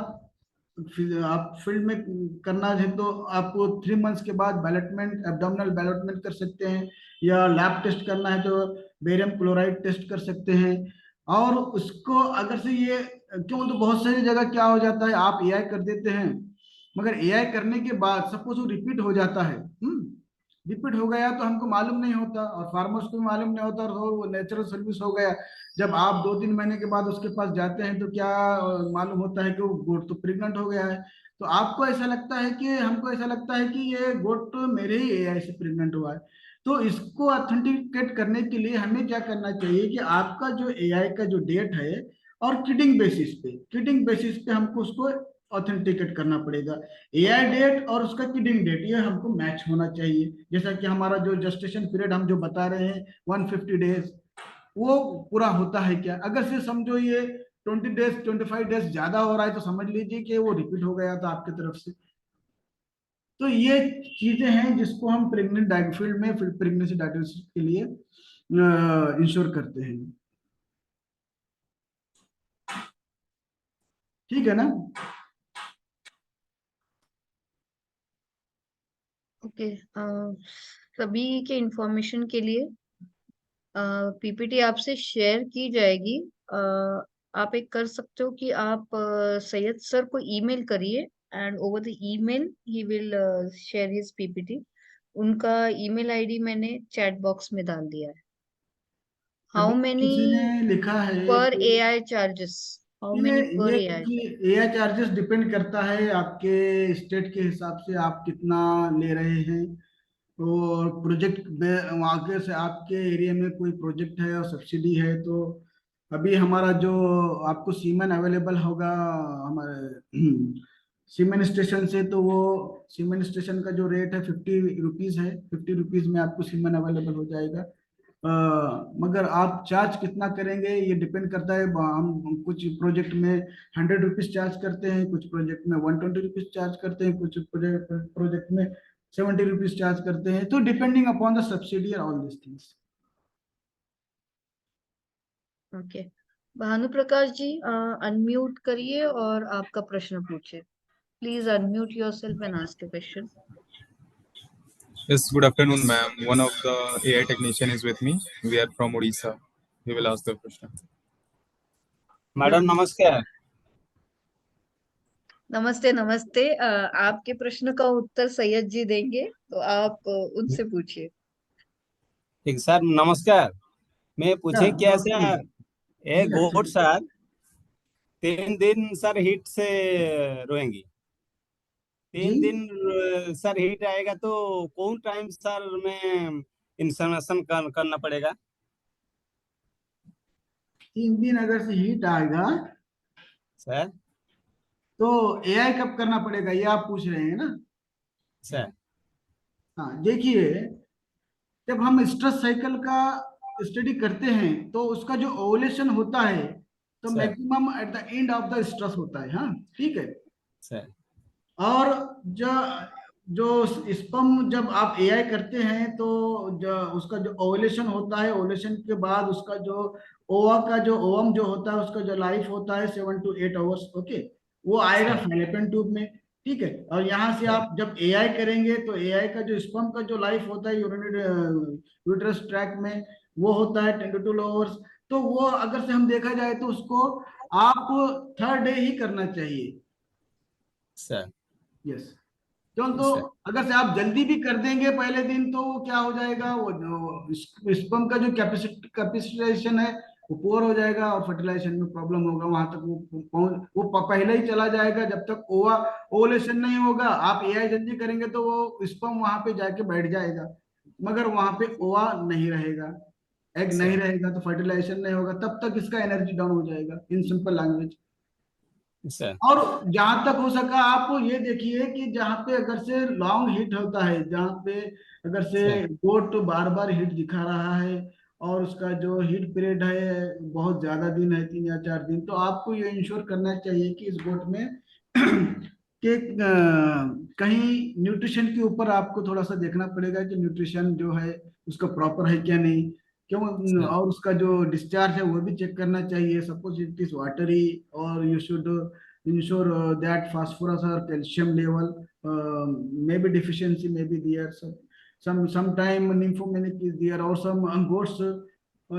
आप फील्ड में करना है तो आपको 3 मंथ्स के बाद बैलेटमेंट, एब्डोमिनल बैलेटमेंट कर सकते हैं, या लैब टेस्ट करना है तो बेरियम क्लोराइड टेस्ट कर सकते हैं. और उसको अगर से ये, क्यों तो बहुत सारी जगह क्या हो जाता है, आप एआई कर देते हैं, मगर एआई करने के बाद सपोज वो रिपीट हो जाता है, रिपीट हो गया तो हमको मालूम नहीं होता और फार्मर्स को भी मालूम नहीं होता, और वो नेचुरल सर्विस हो गया. जब आप 2-3 महीने के बाद उसके पास जाते हैं तो क्या मालूम होता है कि वो गोट तो प्रेग्नेंट हो गया है. तो आपको ऐसा लगता है कि, हमको ऐसा लगता है कि ये गोट तो मेरे ही एआई से प्रेग्नेंट हुआ है. तो इसको ऑथेंटिकेट करने के लिए हमें क्या करना चाहिए कि आपका जो एआई का जो डेट है, और किडिंग बेसिस पे हमको उसको ऑथेंटिकेट करना पड़ेगा. एआई डेट और उसका किडिंग डेट ये हमको मैच होना चाहिए. जैसा कि हमारा जो जस्टेशन पीरियड हम जो बता रहे हैं 150 डेज, वो पूरा होता है क्या? अगर से समझो ये 20 डेज 25 डेज ज्यादा हो रहा है तो समझ लीजिए कि वो रिपीट हो गया था आपकी तरफ से. तो ये चीजें हैं जिसको हम प्रेग्नेंट फील्ड में प्रेगनेंसी डायग्नोसिस के लिए इंश्योर करते हैं. ठीक है ना? ओके. सभी के इंफॉर्मेशन के लिए पीपीटी आपसे शेयर की जाएगी. आप एक कर सकते हो कि आप सैयद सर को ईमेल करिए, and over the email he will share his PPT. उनका ईमेल आईडी मैंने चैट बॉक्स में डाल दिया है. हाउ अभी मेनी किसी ने लिखा है पर कि एआई चार्जेस? हाउ ये मेनी पर ये एआई? एआई चार्जेस डिपेंड करता है आपके स्टेट के हिसाब से, आप कितना ले रहे हैं. तो प्रोजेक्ट आगे से आपके एरिया में कोई प्रोजेक्ट है और सब्सिडी है, तो अभी हमारा जो आपको सीमेन अवेलेबल होगा हमारे सीमेन स्टेशन से, तो वो सीमेन स्टेशन का जो रेट है 50 रुपीज़ है. 50 रुपीज़ में आपको सीमेन अवेलेबल हो जाएगा. मगर आप चार्ज कितना करेंगे ये डिपेंड करता है. हम कुछ प्रोजेक्ट में 100 रुपीज़ चार्ज करते हैं, कुछ प्रोजेक्ट में 120 रुपीज़ चार्ज करते हैं, कुछ प्रोजेक्ट में 70 रुपीज़ चार्ज करते हैं. तो depending upon the subsidy all this things. Okay. Bhanu Prakash ji, unmute करिए और आपका प्रश्न पूछिए. Please unmute yourself and ask your question. Yes, good afternoon, ma'am. One of the AI technician is with me. We are from Odisha. We will ask the question. Madam नमस्कार. नमस्ते नमस्ते. आपके प्रश्न का उत्तर सैयद जी देंगे, तो आप उनसे पूछिए. ठीक सर, नमस्कार. मैं पूछे क्या नमस्ते सर, जी, एक गोट सर 3 दिन सर हीट से रोएंगी. जी 3 दिन सर हीट आएगा तो कौन टाइम सर में इंस्टॉलेशन करना पड़ेगा 3 दिन अगर से हीट आएगा सर? तो एआई कब करना पड़ेगा, ये आप पूछ रहे हैं ना? सर हाँ, देखिए, जब हम स्ट्रेस साइकिल का स्टडी करते हैं तो उसका जो ओवुलेशन होता है तो sir maximum at the end of the stress होता है. हाँ, ठीक है. सर और जो जो स्पर्म जब आप एआई करते हैं तो जो उसका जो ओवुलेशन होता है, ओवुलेशन के बाद उसका जो ओवा का जो ओवम जो होता है उसका जो लाइफ होता है 7 to 8 आवर्स. ओके, वो आएगा सर फैलोपियन ट्यूब में. ठीक है. और यहाँ से सर आप जब एआई करेंगे तो एआई का जो स्पर्म का जो लाइफ होता है यूट्रस ट्रैक में, वो होता है 10 to 12 आवर्स. तो वो अगर से हम देखा जाए तो उसको आप थर्ड डे ही करना चाहिए. Sir yes. क्यों? तो सर अगर से आप जल्दी भी कर देंगे पहले दिन तो वो क्या हो जाएगा, वो जो स्पर्म का जो कैपेसिटेशन है वो पुअर हो जाएगा और फर्टिलाइजेशन में प्रॉब्लम होगा. वहां तक वो पहले ही चला जाएगा. जब तक ओवुलेशन नहीं होगा, आप एआई जल्दी करेंगे तो वो स्पर्म वहां पे जाके बैठ जाएगा, मगर वहां पे ओवा नहीं रहेगा, एग नहीं सर रहेगा, तो फर्टिलाइजेशन नहीं होगा. तब तक इसका एनर्जी डाउन हो जाएगा, इन सिंपल लैंग्वेज. सर और जहां तक हो सका आप ये देखिए कि जहां पे अगर से लॉन्ग हिट होता है, जहां पे अगर से सर गोट बार बार हिट दिखा रहा है और उसका जो हिट पीरियड है बहुत ज्यादा दिन है, 3 या 4 दिन, तो आपको ये इंश्योर करना चाहिए कि इस गोट में कि कहीं न्यूट्रिशन के ऊपर आपको थोड़ा सा देखना पड़ेगा कि न्यूट्रिशन जो है उसका प्रॉपर है क्या नहीं. क्यों? सर और उसका जो डिस्चार्ज है वो भी चेक करना चाहिए. सपोज इट इज वाटरी, और you should ensure that phosphorus or calcium level may be deficiency may be there. So sometime nymphomanic is there, or some goats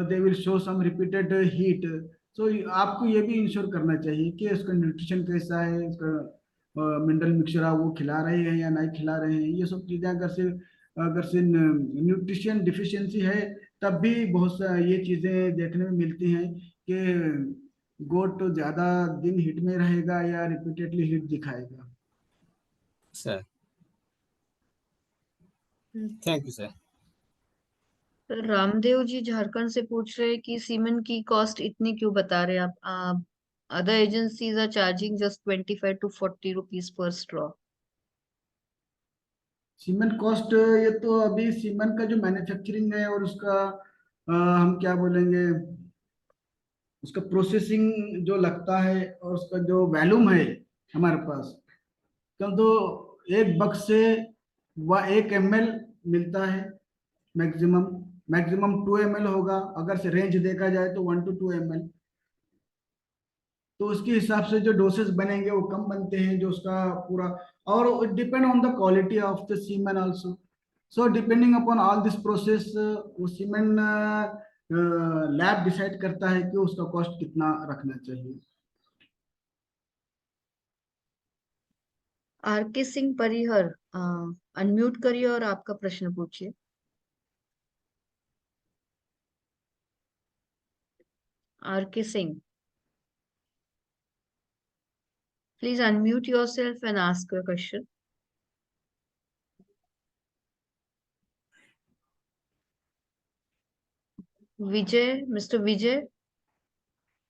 they will show some repeated heat. So आपको ये भी ensure करना चाहिए कि उसका nutrition कैसा है, उसका मिनरल मिक्सचर आप वो खिला रहे हैं या नहीं खिला रहे हैं. ये सब चीजें अगर से न्यूट्रिशन डिफिशियंसी है तब भी बहुत सा ये चीजें देखने में मिलती हैं कि गोट तो ज्यादा दिन हिट में रहेगा या रिपीटेडली हिट दिखाएगा. Sir thank you sir. Ramdev ji Jharkhand से पूछ रहे हैं कि सीमेंट की कॉस्ट इतनी क्यों बता रहे हैं आप. Other agencies are charging just 25 to 40 rupees per straw. Cement cost, ये तो अभी सीमेंट का जो मैन्युफैक्चरिंग है और उसका हम क्या बोलेंगे, उसका प्रोसेसिंग जो लगता है और उसका जो वैल्यूम है हमारे पास, क्यों तो एक बक्स से वह 1 ml मिलता है. मैक्सिमम मैक्सिमम 2 ml होगा. अगर से रेंज देखा जाए तो 1 to 2 ml. तो उसके हिसाब से जो डोसेस बनेंगे वो कम बनते हैं जो उसका पूरा. और depend on the quality of the cement also. So depending upon all this process, वो सीमेंट लैब डिसाइड करता है कि उसका कॉस्ट कितना रखना चाहिए. आर के सिंह परिहर, अनम्यूट करिए और आपका प्रश्न पूछिए. Are K Singh, please unmute yourself and ask your question. Vijay, Mr. Vijay,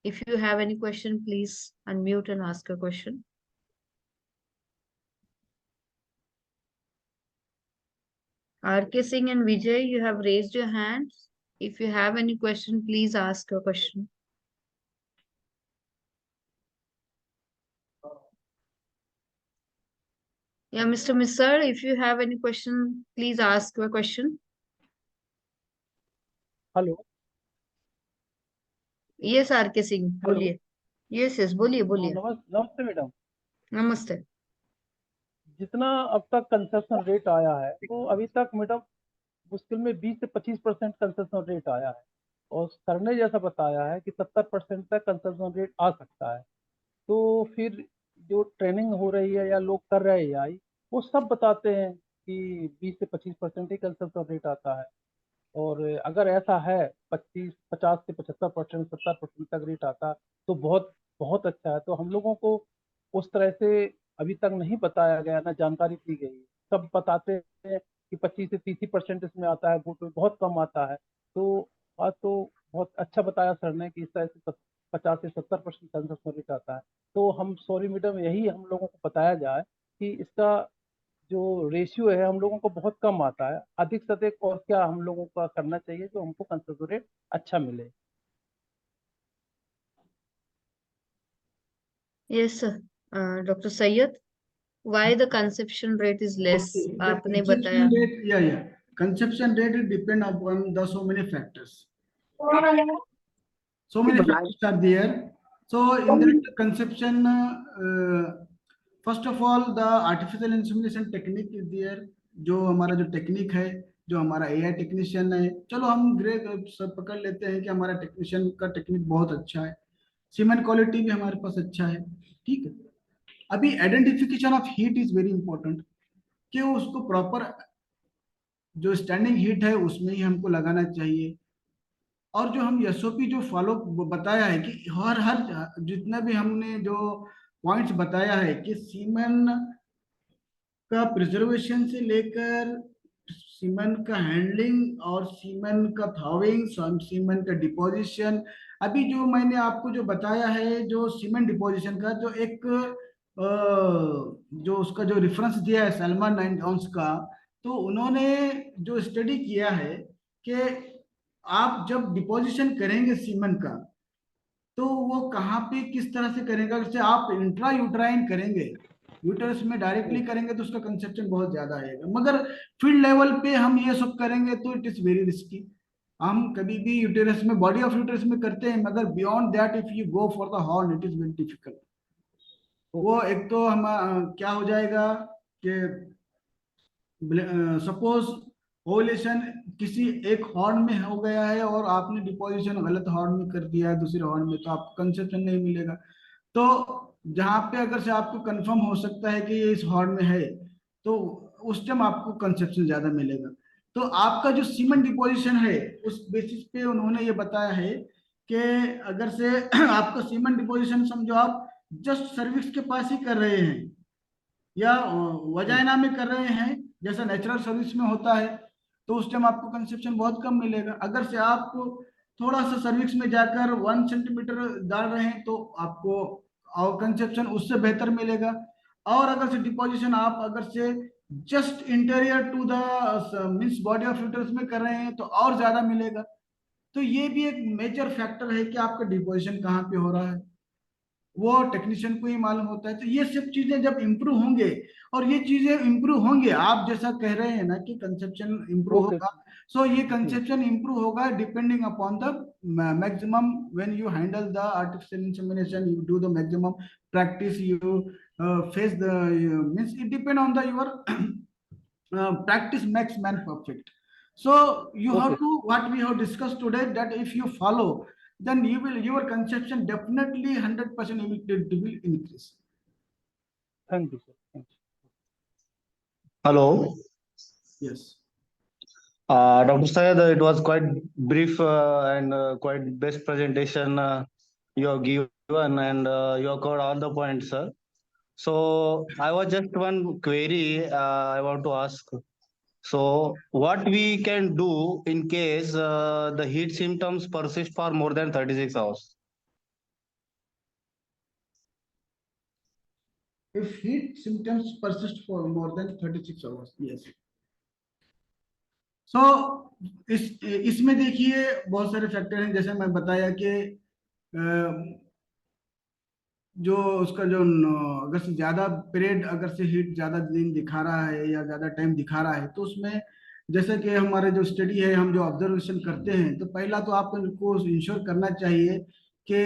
if you have any question, please unmute and ask your question. RK Singh and Vijay, you have raised your hands. If you have any question, please ask your question. Yeah, Mr. Misar, if you have any question, please ask your question. Hello. Yes R K Singh, बोलिए। Yes yes, बोलिए बोलिए। नमस्ते madam. नमस्ते। जितना अब तक concession rate आया है तो अभी तक मैडम मुश्किल में 20 से 25% कंसेशन रेट आया है, और सर ने जैसा बताया है कि 70% तक कंसेशन रेट आ सकता है। तो फिर जो ट्रेनिंग हो रही है या लोग कर रहे हैं एआई, वो सब बताते हैं कि 20 से 25% ही कंसेशन रेट आता है। और अगर ऐसा है 50 से 75%, 70% तक रेट आता तो बहुत बहुत अच्छा है। तो हम लोगों को उस तरह से अभी तक नहीं बताया गया, ना जानकारी दी गई। सब बताते हैं कि 25 से 30% इसमें आता है, वो बहुत कम आता है। तो बात तो बहुत अच्छा बताया सर ने कि इस तरह से 50 से 70% कंसेशन रेट आता है। तो हम सॉरी मैडम, यही हम लोगों को बताया जाए कि इसका जो रेशियो है हम लोगों को बहुत कम आता है। अधिक से अधिक और क्या हम लोगों का करना चाहिए जो हमको कंसेशन रेट अच्छा मिले। Yes doctor Syed, why the conception rate is less, Okay, the आपने बताया। conception rate, yeah. Conception rate will depend upon the so many factors. So many factors are there. So in that conception, first of all, the artificial insemination technique is there. जो हमारा जो technique है, जो हमारा AI technician है, चलो हम grade सब पकड़ लेते हैं कि हमारा टेक्नीशियन का टेक्निक बहुत अच्छा है, सीमेंट क्वालिटी भी हमारे पास अच्छा है, ठीक है। अभी identification of heat is very important, कि उसको प्रॉपर जो स्टैंडिंग हीट है उसमें ही हमको लगाना चाहिए। और जो हम एसओपी जो फॉलो बताया है कि हर हर जितना भी हमने जो पॉइंट्स बताया है कि सीमेन का प्रिजर्वेशन से लेकर सीमेन का हैंडलिंग और सीमेन का थॉविंग, सीमेन का डिपोजिशन, अभी जो मैंने आपको जो बताया है जो सीमेंट डिपोजिशन का जो एक जो उसका जो रेफरेंस दिया है सलमान 9 आउंस का, तो उन्होंने जो स्टडी किया है कि आप जब डिपोजिशन करेंगे सीमेंट का तो वो कहाँ पे किस तरह से करेंगे। जैसे आप इंट्रा यूट्राइन करेंगे, यूटरस में डायरेक्टली करेंगे तो उसका कंसेप्शन बहुत ज्यादा आएगा, मगर फील्ड लेवल पे हम ये सब करेंगे तो इट इज वेरी रिस्की। हम कभी भी यूटेरस में, बॉडी ऑफ यूटेरस में करते हैं, मगर beyond that if you go for the horn it is very difficult. वो एक तो हम क्या हो जाएगा कि सपोज ओवुलेशन किसी एक हॉर्न में हो गया है और आपने डिपोजिशन गलत हॉर्न में कर दिया है दूसरे हॉर्न में, तो आपको कंसेप्शन नहीं मिलेगा। तो जहां पे अगर से आपको कंफर्म हो सकता है कि ये इस हॉर्न में है, तो उस टाइम आपको कंसेप्शन ज्यादा मिलेगा। तो आपका जो सीमेंट डिपोजिशन है उस बेसिस पे उन्होंने ये बताया है कि अगर से आपका सीमेंट डिपोजिशन समझो आप जस्ट सर्विक्स के पास ही कर रहे हैं या वजाइना में कर रहे हैं जैसा नेचुरल सर्विस में होता है, तो उस टाइम आपको कंसेप्शन बहुत कम मिलेगा। अगर से आप थोड़ा सा सर्विक्स में जाकर 1 सेंटीमीटर डाल रहे हैं तो आपको और कंसेप्शन उससे बेहतर मिलेगा। और अगर से डिपोजिशन आप अगर से just interior to the means body of uterus में कर रहे हैं तो और ज्यादा मिलेगा। तो ये भी एक मेजर फैक्टर है कि आपका डिपोजिशन कहाँ पे हो रहा है, वो टेक्नीशियन को ही मालूम होता है। तो ये सब चीजें जब इम्प्रूव होंगे, और ये चीजें इम्प्रूव होंगे, आप जैसा कह रहे हैं ना कि कंसेप्शन इम्प्रूव ओके। होगा, सो ये कंसेप्शन इम्प्रूव होगा depending upon the maximum when you handle the artificial insemination, you do the maximum practice, you face the means it depend on the your practice makes man perfect. So you have okay, to, what we have discussed today, that if you follow, then you will, your conception definitely 100% will increase. Thank you sir, thank Hello, Yes. Dr. Syed, it was quite brief and quite best presentation you have given, and you have covered all the points, sir. So I was just one query I want to ask. So what we can do in case the heat symptoms persist for more than 36 hours? If heat symptoms persist for more than 36 hours, yes. So इसमें देखिए बहुत सारे factor हैं, जैसे मैं बताया कि जो उसका जो अगर से ज्यादा पीरियड, अगर से हीट ज्यादा दिन दिखा रहा है या ज्यादा टाइम दिखा रहा है, तो उसमें जैसे कि हमारे जो स्टडी है, हम जो ऑब्जर्वेशन करते हैं, तो पहला तो आपको इंश्योर करना चाहिए कि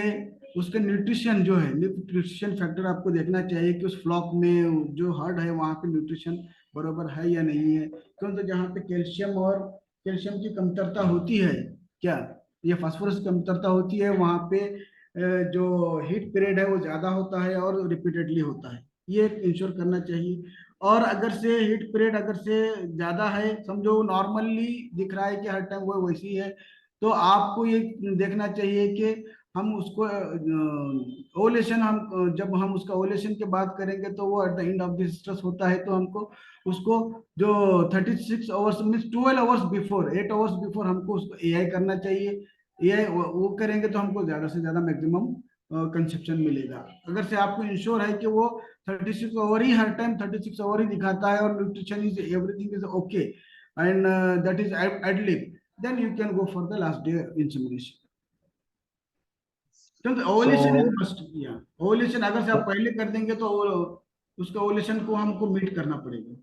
उसका न्यूट्रिशन जो है, न्यूट्रिशन फैक्टर आपको देखना चाहिए कि उस फ्लॉक में जो हर्ड है वहाँ पे न्यूट्रिशन बरोबर है या नहीं है। क्योंकि तो जहाँ पे कैल्शियम की कमतरता होती है, क्या ये फास्फोरस की कमतरता होती है, वहाँ पे जो हीट पीरियड है वो ज़्यादा होता है और रिपीटेडली होता है, ये इंश्योर करना चाहिए। और अगर से हीट पीरियड अगर से ज़्यादा है, समझो नॉर्मली दिख रहा है कि हर टाइम वो वैसी है, तो आपको ये देखना चाहिए कि हम उसको ओवुलेशन, हम जब हम उसका ओवुलेशन की बात करेंगे तो वो at the end of the stress होता है, तो हमको उसको जो 36 hours means 12 hours before, 8 hours before हमको उसको एआई करना चाहिए। एआई वो करेंगे तो हमको ज़्यादा से ज़्यादा मैक्सिमम कंसेप्शन मिलेगा। अगर से आपको इंश्योर है कि वो 36 आवर ही हर टाइम 36 आवर ही दिखाता है और nutrition is everything is okay and that is ad lib, then you can go for the last day insemination. तो ओवुलेशन इज So, मस्ट, या ओवुलेशन अगर से आप पहले कर देंगे तो उसका ओवुलेशन को हमको मीट करना पड़ेगा।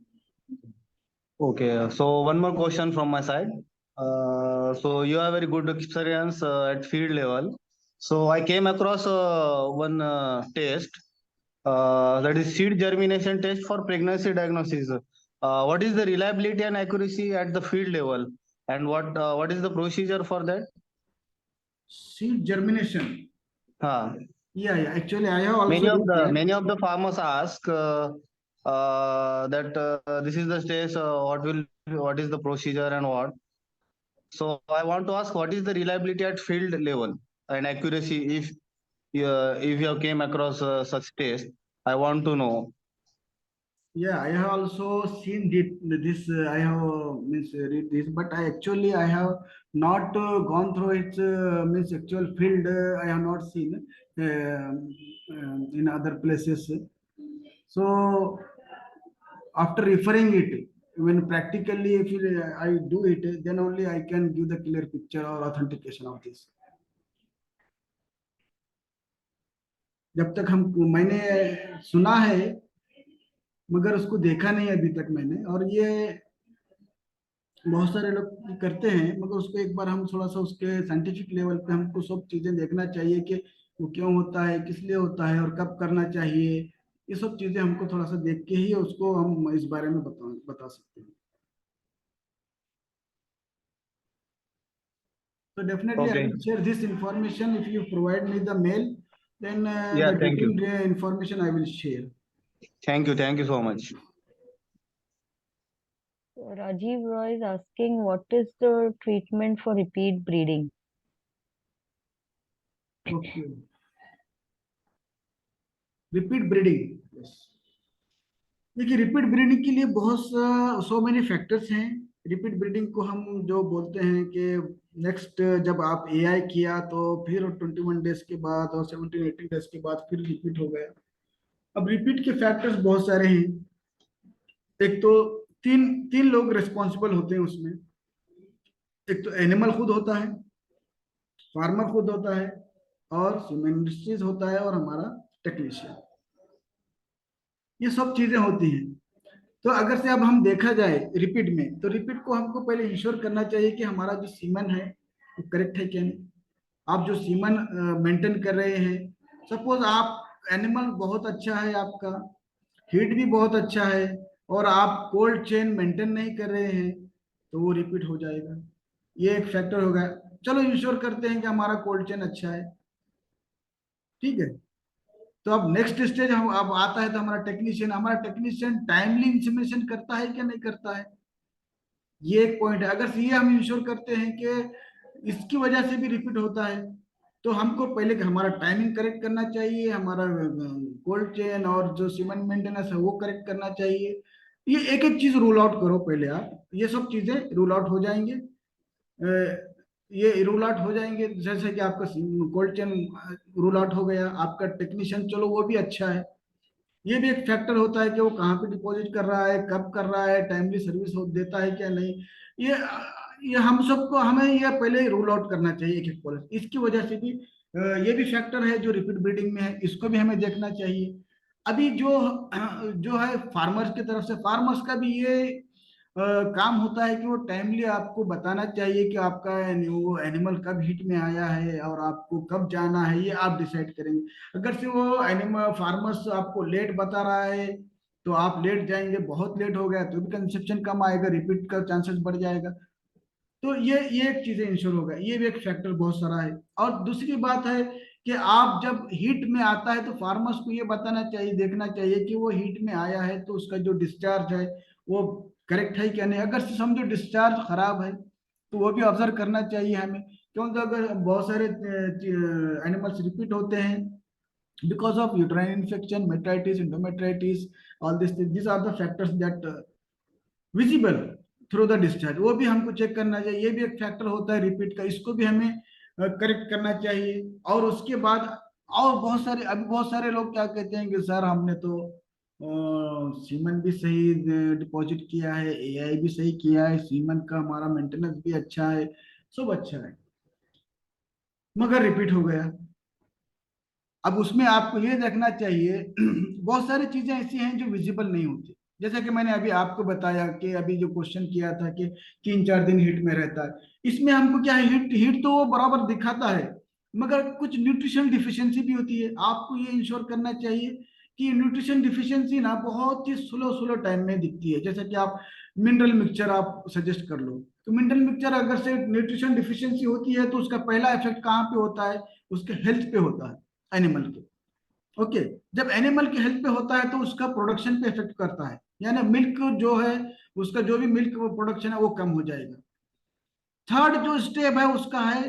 okay, so one more question from my side. So you have very good experience at field level. So I came across one test, that is seed germination test for pregnancy diagnosis. What is the reliability and accuracy at the field level, and what is the procedure for that? Seed germination, Uh, yeah, actually I have also done that. many of the farmers ask that this is the stage. What is the procedure and what? So I want to ask, what is the reliability at field level and accuracy if you have came across such test? I want to know. Yeah, I have also seen this. I have means read this, but I have not gone through its means actual field. I have not seen in other places. So after referring it, when practically if I do it, then only I can give the clear picture or authentication of this. जब तक हम मैंने सुना है मगर उसको देखा नहीं अभी तक मैंने, और ये बहुत सारे लोग करते हैं, मगर उसको एक बार हम थोड़ा सा उसके साइंटिफिक लेवल पे हमको सब चीजें देखना चाहिए कि वो क्यों होता है, किस लिए होता है और कब करना चाहिए। ये सब चीजें हमको थोड़ा सा देख के ही उसको हम इस बारे में बता सकते हैं। So definitely I Okay. will share this information if you provide me the mail, then Yeah, the thank you. detailed information I will share. Thank you. Thank you so much. Rajiv Roy is asking, what is the treatment for repeat breeding? Okay. Repeat breeding. Yes. देखिए repeat breeding के लिए बहुत so many factors हैं। Repeat breeding को हम जो बोलते हैं कि नेक्स्ट जब आप एआई किया तो फिर 21 डेज के बाद और 17-18 डेज के बाद फिर रिपीट हो गया। अब रिपीट के फैक्टर्स बहुत सारे हैं। एक तो तीन तीन लोग रिस्पॉन्सिबल होते हैं उसमें। एक तो एनिमल खुद होता है, फार्मर खुद होता है, और ह्यूमन इंडस्ट्रीज होता है, और हमारा टेक्नीशियन। ये सब चीजें होती हैं। तो अगर से अब हम देखा जाए रिपीट में, तो रिपीट को हमको पहले इंश्योर करना चाहिए कि हमारा जो सीमन है वो करेक्ट है क्या नहीं। आप जो सीमन मेंटेन कर रहे हैं, सपोज आप एनिमल बहुत अच्छा है, आपका हीट भी बहुत अच्छा है, और आप कोल्ड चेन मेंटेन नहीं कर रहे हैं, तो वो रिपीट हो जाएगा। ये एक फैक्टर होगा। चलो इंश्योर करते हैं कि हमारा कोल्ड चेन अच्छा है, ठीक है। तो अब नेक्स्ट स्टेज हम अब आता है, तो हमारा टेक्नीशियन टाइमली इंफॉर्मेशन करता है क्या नहीं करता है, ये एक पॉइंट है। अगर ये हम इंश्योर करते हैं कि इसकी वजह से भी रिपीट होता है, तो हमको पहले हमारा टाइमिंग करेक्ट करना चाहिए, हमारा कोल्ड चेन और जो सीमेंट मेंटेनेंस है वो करेक्ट करना चाहिए। ये एक एक चीज रूल आउट करो पहले आप, ये सब चीजें रूल आउट हो जाएंगे। ये रूल आउट हो जाएंगे, जैसे कि आपका कोल्ड चेन रूल आउट हो गया, आपका टेक्नीशियन चलो वो भी अच्छा है। ये भी एक फैक्टर होता है कि वो कहाँ पे डिपॉजिट कर रहा है, कब कर रहा है, टाइमली सर्विस देता है क्या नहीं। ये ये हम सबको हमें ये पहले रूल आउट करना चाहिए एक एक पॉलिसी। इसकी वजह से भी ये भी फैक्टर है जो रिपीट ब्रीडिंग में है, इसको भी हमें देखना चाहिए। अभी जो जो है फार्मर्स की तरफ से, फार्मर्स का भी ये काम होता है कि वो टाइमली आपको बताना चाहिए कि आपका वो एनिमल कब हीट में आया है और आपको कब जाना है, ये आप डिसाइड करेंगे। अगर से वो एनिमल फार्मर्स आपको लेट बता रहा है तो आप लेट जाएंगे, बहुत लेट हो गया तो भी कंसेप्शन कम आएगा, रिपीट का चांसेस बढ़ जाएगा। तो ये एक चीजें इंश्योर होगा, ये भी एक फैक्टर बहुत सारा है। और दूसरी बात है कि आप जब हीट में आता है तो फार्मर्स को ये बताना चाहिए, देखना चाहिए कि वो हीट में आया है तो उसका जो डिस्चार्ज है वो करेक्ट है क्या नहीं। अगर से समझो डिस्चार्ज खराब है तो वो भी ऑब्जर्व करना चाहिए हमें, क्योंकि अगर बहुत सारे एनिमल्स रिपीट होते हैं because of uterine infection, metritis, endometritis, all these are the factors that visible through the discharge, वो भी हमको चेक करना चाहिए। ये भी एक फैक्टर होता है रिपीट का, इसको भी हमें करेक्ट करना चाहिए। और उसके बाद और बहुत सारे, अभी बहुत सारे लोग क्या कहते हैं कि सर हमने तो सीमन भी सही डिपॉजिट किया है, एआई भी सही किया है, सीमन का हमारा मेंटेनेंस भी अच्छा है, सब अच्छा है, मगर रिपीट हो गया। अब उसमें आपको ये देखना चाहिए बहुत सारी चीजें ऐसी हैं जो विजिबल नहीं होती। जैसे कि मैंने अभी आपको बताया कि अभी जो क्वेश्चन किया था कि 3-4 दिन हीट में रहता है, इसमें हमको क्या है, हीट हीट तो वो बराबर दिखाता है, मगर कुछ न्यूट्रिशन डिफिशियंसी भी होती है। आपको ये इंश्योर करना चाहिए कि न्यूट्रिशन डिफिशियंसी ना बहुत ही स्लो स्लो टाइम में दिखती है। जैसे कि आप मिनरल मिक्सचर आप सजेस्ट कर लो, तो मिनरल मिक्सचर अगर से न्यूट्रिशन डिफिशियंसी होती है तो उसका पहला इफेक्ट कहाँ पे होता है, उसके हेल्थ पे होता है, एनिमल के। ओके, जब एनिमल के हेल्थ पे होता है तो उसका प्रोडक्शन पे इफेक्ट करता है, यानी मिल्क जो है, उसका जो भी मिल्क प्रोडक्शन है वो कम हो जाएगा। थर्ड जो स्टेप है उसका है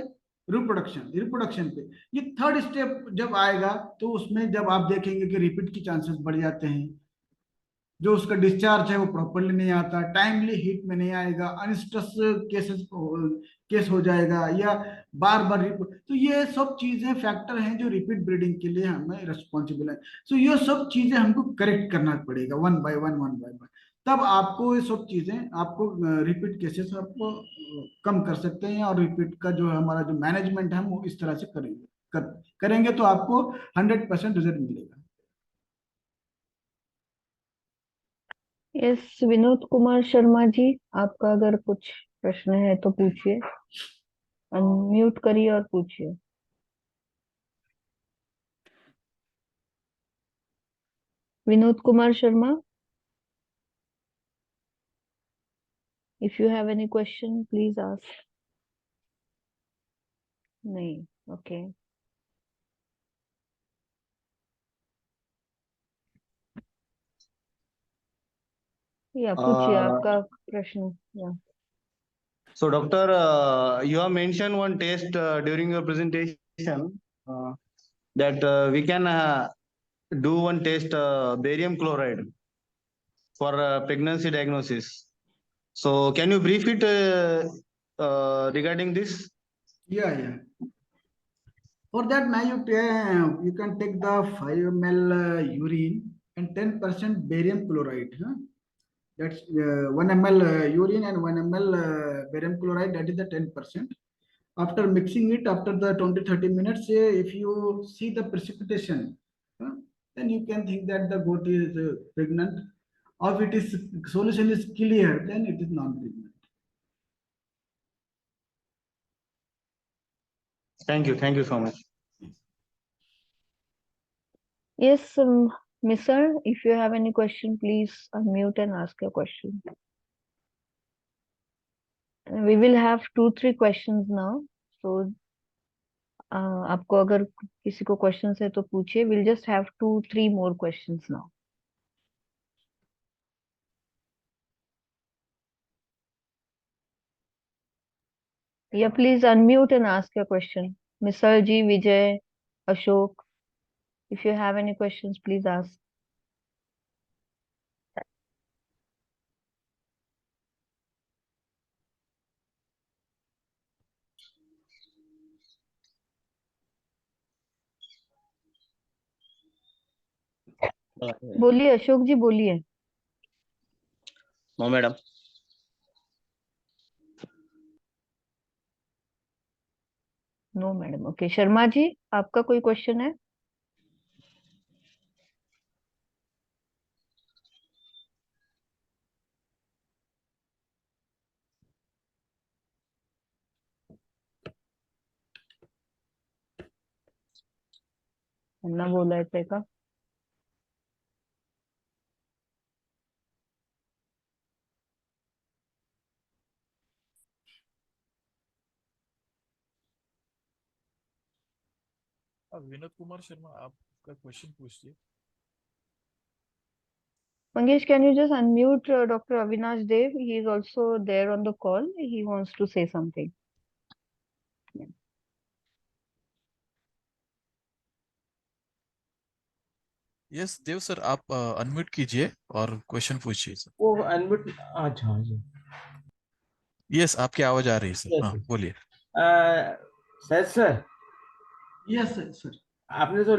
रिप्रोडक्शन, रिप्रोडक्शन पे ये थर्ड स्टेप जब आएगा तो उसमें जब आप देखेंगे कि रिपीट की चांसेस बढ़ जाते हैं, जो उसका डिस्चार्ज है वो प्रॉपरली नहीं आता, टाइमली हीट में नहीं आएगा, अनस्ट्रेस केसेस केस हो जाएगा, या बार बार तो ये सब चीजें फैक्टर हैं जो रिपीट ब्रीडिंग के लिए हमें रिस्पॉन्सिबल है। सो ये सब चीजें हमको करेक्ट करना पड़ेगा one by one, one by one, तब आपको ये सब चीजें आपको रिपीट केसेस आपको कम कर सकते हैं, और रिपीट का जो हमारा जो मैनेजमेंट है हम वो इस तरह से करेंगे, करेंगे तो आपको 100% रिजल्ट मिलेगा। यस, विनोद कुमार शर्मा जी, आपका अगर कुछ प्रश्न है तो पूछिए, अनम्यूट करिए और पूछिए। Vinod Kumar Sharma, if you have any question please ask. नहीं, ओके। या पूछिए Uh, आपका प्रश्न। या so, doctor, you have mentioned one test during your presentation that we can do one test, barium chloride, for pregnancy diagnosis. So, can you brief it regarding this? Yeah. For that, now you can take the 5 ml urine and 10% barium chloride. Huh? That's 1 ml urine and 1 ml barium chloride. That is the 10%. After mixing it, after the 20-30 minutes, if you see the precipitation, huh, then you can think that the goat is pregnant. Or if it is solution is clear, then it is non-pregnant. Thank you so much. yes, Mr. If you have any question, please unmute and ask your question. We will have 2-3 questions now. So आपको अगर किसी को question है तो पूछिए. We'll just have 2-3 more questions now. Yeah, please unmute and ask your question. Misal ji, Vijay, Ashok, if you have any questions, please ask. बोलिए अशोक जी, बोलिए. No, madam. No madam. Okay, Sharma ji, आपका कोई क्वेश्चन है? त्यांना बोलायचंय का? विनोद कुमार शर्मा आपका क्वेश्चन पूछिए. Mangesh, can you just unmute Dr. Avinash Dev? He is also there on the call. He wants to say something. Yes Dev sir, आप अनम्यूट कीजिए और क्वेश्चन पूछिए सर. वो अनम्यूट. अच्छा जी. यस, आपकी आवाज आ रही है सर. Yes, हाँ, yes. बोलिए. Sir sir yes sir. आपने तो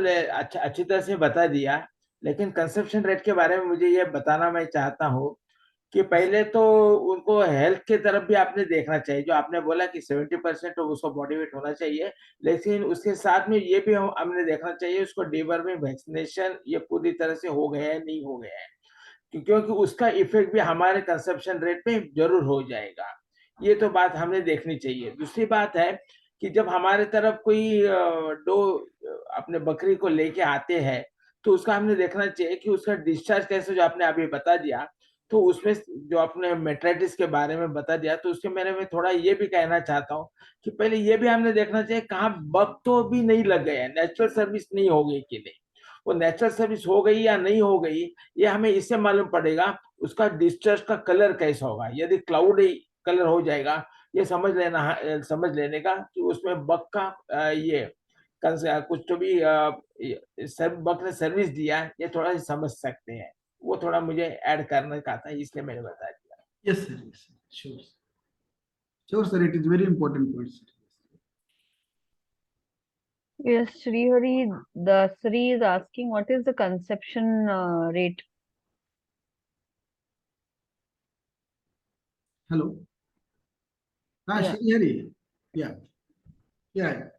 अच्छी तरह से बता दिया, लेकिन कंसेप्शन रेट के बारे में मुझे ये बताना मैं चाहता हूँ कि पहले तो उनको हेल्थ की तरफ भी आपने देखना चाहिए. जो आपने बोला कि 70% उसको बॉडी वेट होना चाहिए, लेकिन उसके साथ में ये भी हमने देखना चाहिए उसको डीवर्मिंग वैक्सीनेशन ये पूरी तरह से हो गया है नहीं हो गया है, क्योंकि उसका इफेक्ट भी हमारे कंसेप्शन रेट पे जरूर हो जाएगा. ये तो बात हमने देखनी चाहिए. दूसरी बात है कि जब हमारे तरफ कोई दो अपने बकरी को लेके आते हैं तो उसका हमने देखना चाहिए कि उसका डिस्चार्ज कैसे, जो आपने अभी बता दिया, तो उसमें जो आपने मेट्राइटिस के बारे में बता दिया, तो उसके बारे में थोड़ा ये भी कहना चाहता हूँ कि पहले ये भी हमने देखना चाहिए कहाँ बग तो भी नहीं लग गया, नेचुरल सर्विस नहीं हो गई कि नहीं. वो नेचुरल सर्विस हो गई या नहीं हो गई ये हमें इससे मालूम पड़ेगा उसका डिस्चार्ज का कलर कैसा होगा. यदि क्लाउडी कलर हो जाएगा ये समझ लेने का कि उसमें बग का ये कुछ तो भी बग ने सर्विस दिया, ये थोड़ा सा समझ सकते हैं. वो थोड़ा मुझे ऐड करने का था, इसलिए मैंने बता दिया. Yes sir. Sure sir. It is very important point sir. Yes, Srihari, the Sri is asking what is the conception rate? Hello. Yeah. Srihari. Yeah.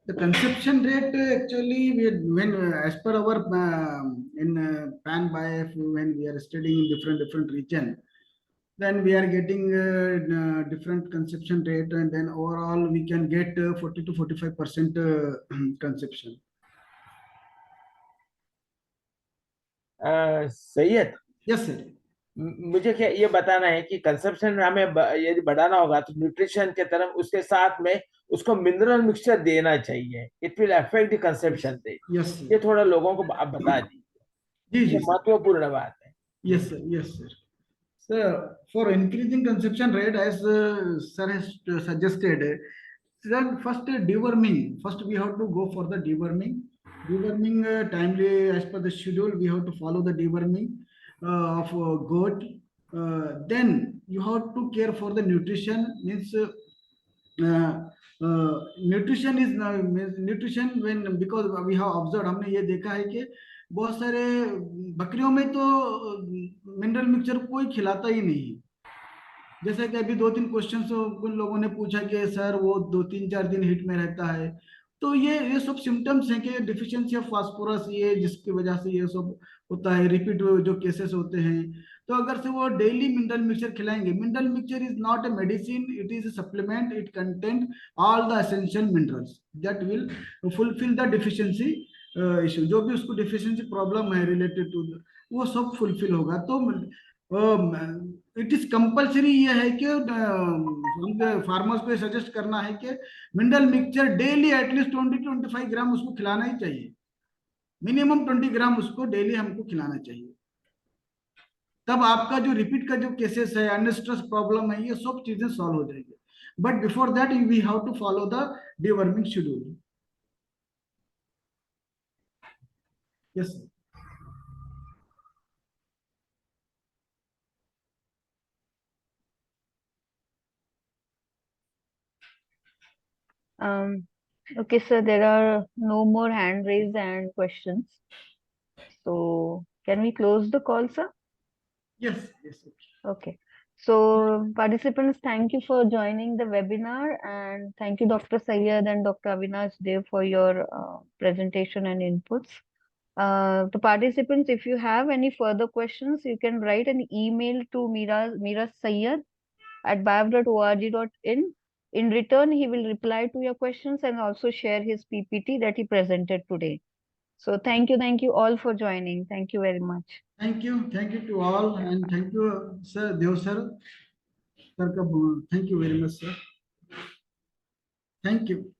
The conception rate actually, when as per our in PAN BAIF, when we are studying in different region, then we are getting different conception rate, and then overall we can get 40 to 45% conception. Syed. Yes sir. मुझे क्या ये बताना है कि consumption में हमें यदि बढ़ाना होगा तो न्यूट्रिशन के तरफ उसके साथ में उसको मिनरल मिक्सचर देना चाहिए. It will affect the consumption rate. Yes sir. ये थोड़ा लोगों को आप बता दीजिए. जी ये महत्वपूर्ण बात है. Yes sir. So for increasing conception rate, as sir has suggested, then first deworming. First we have to go for the deworming. Deworming timely as per the schedule. We have to follow the deworming of goat. Then you have to care for the nutrition. Means nutrition is nutrition when, because we have observed, हमने ये देखा है कि बहुत सारे बकरियों में तो मिनरल मिक्सचर कोई खिलाता ही नहीं. जैसे कि अभी 2-3 क्वेश्चन उन लोगों ने पूछा कि सर वो 2-3-4 दिन हीट में रहता है, तो ये सब सिम्टम्स हैं कि डिफिशियंसी ऑफ फास्फोरस, ये जिसकी वजह से ये सब होता है. रिपीट जो केसेस होते हैं, तो अगर से वो डेली मिनरल मिक्सचर खिलाएंगे. Mineral mixture is not a medicine, it is a supplement. It content all the essential minerals that will fulfil the deficiency issue. जो भी उसको डिफिशियंसी प्रॉब्लम है रिलेटेड टू, वो सब फुलफिल होगा. तो इट इज कंपल्सरी ये है कि हम फार्मर्स को सजेस्ट करना है कि मिनरल मिक्सचर डेली एटलीस्ट 20-25 ग्राम उसको खिलाना ही चाहिए. मिनिमम 20 ग्राम उसको डेली हमको खिलाना चाहिए. तब आपका जो रिपीट का जो केसेस है, अनस्ट्रेस प्रॉब्लम है, ये सब चीजें सॉल्व हो जाएंगे. But before that we have to follow the deworming schedule. Yes. Okay, sir, there are no more hand raised and questions. So can we close the call, sir? Yes. Okay. So participants, thank you for joining the webinar, and thank you Dr. Syed and Dr. Avinash Dev for your presentation and inputs. To participants, if you have any further questions, you can write an email to Meraj Syed at baif.org.in. In return, he will reply to your questions and also share his PPT that he presented today. So thank you all for joining. Thank you very much. Thank you to all, and thank you, sir, Dev sir. Thank you very much, sir. Thank you.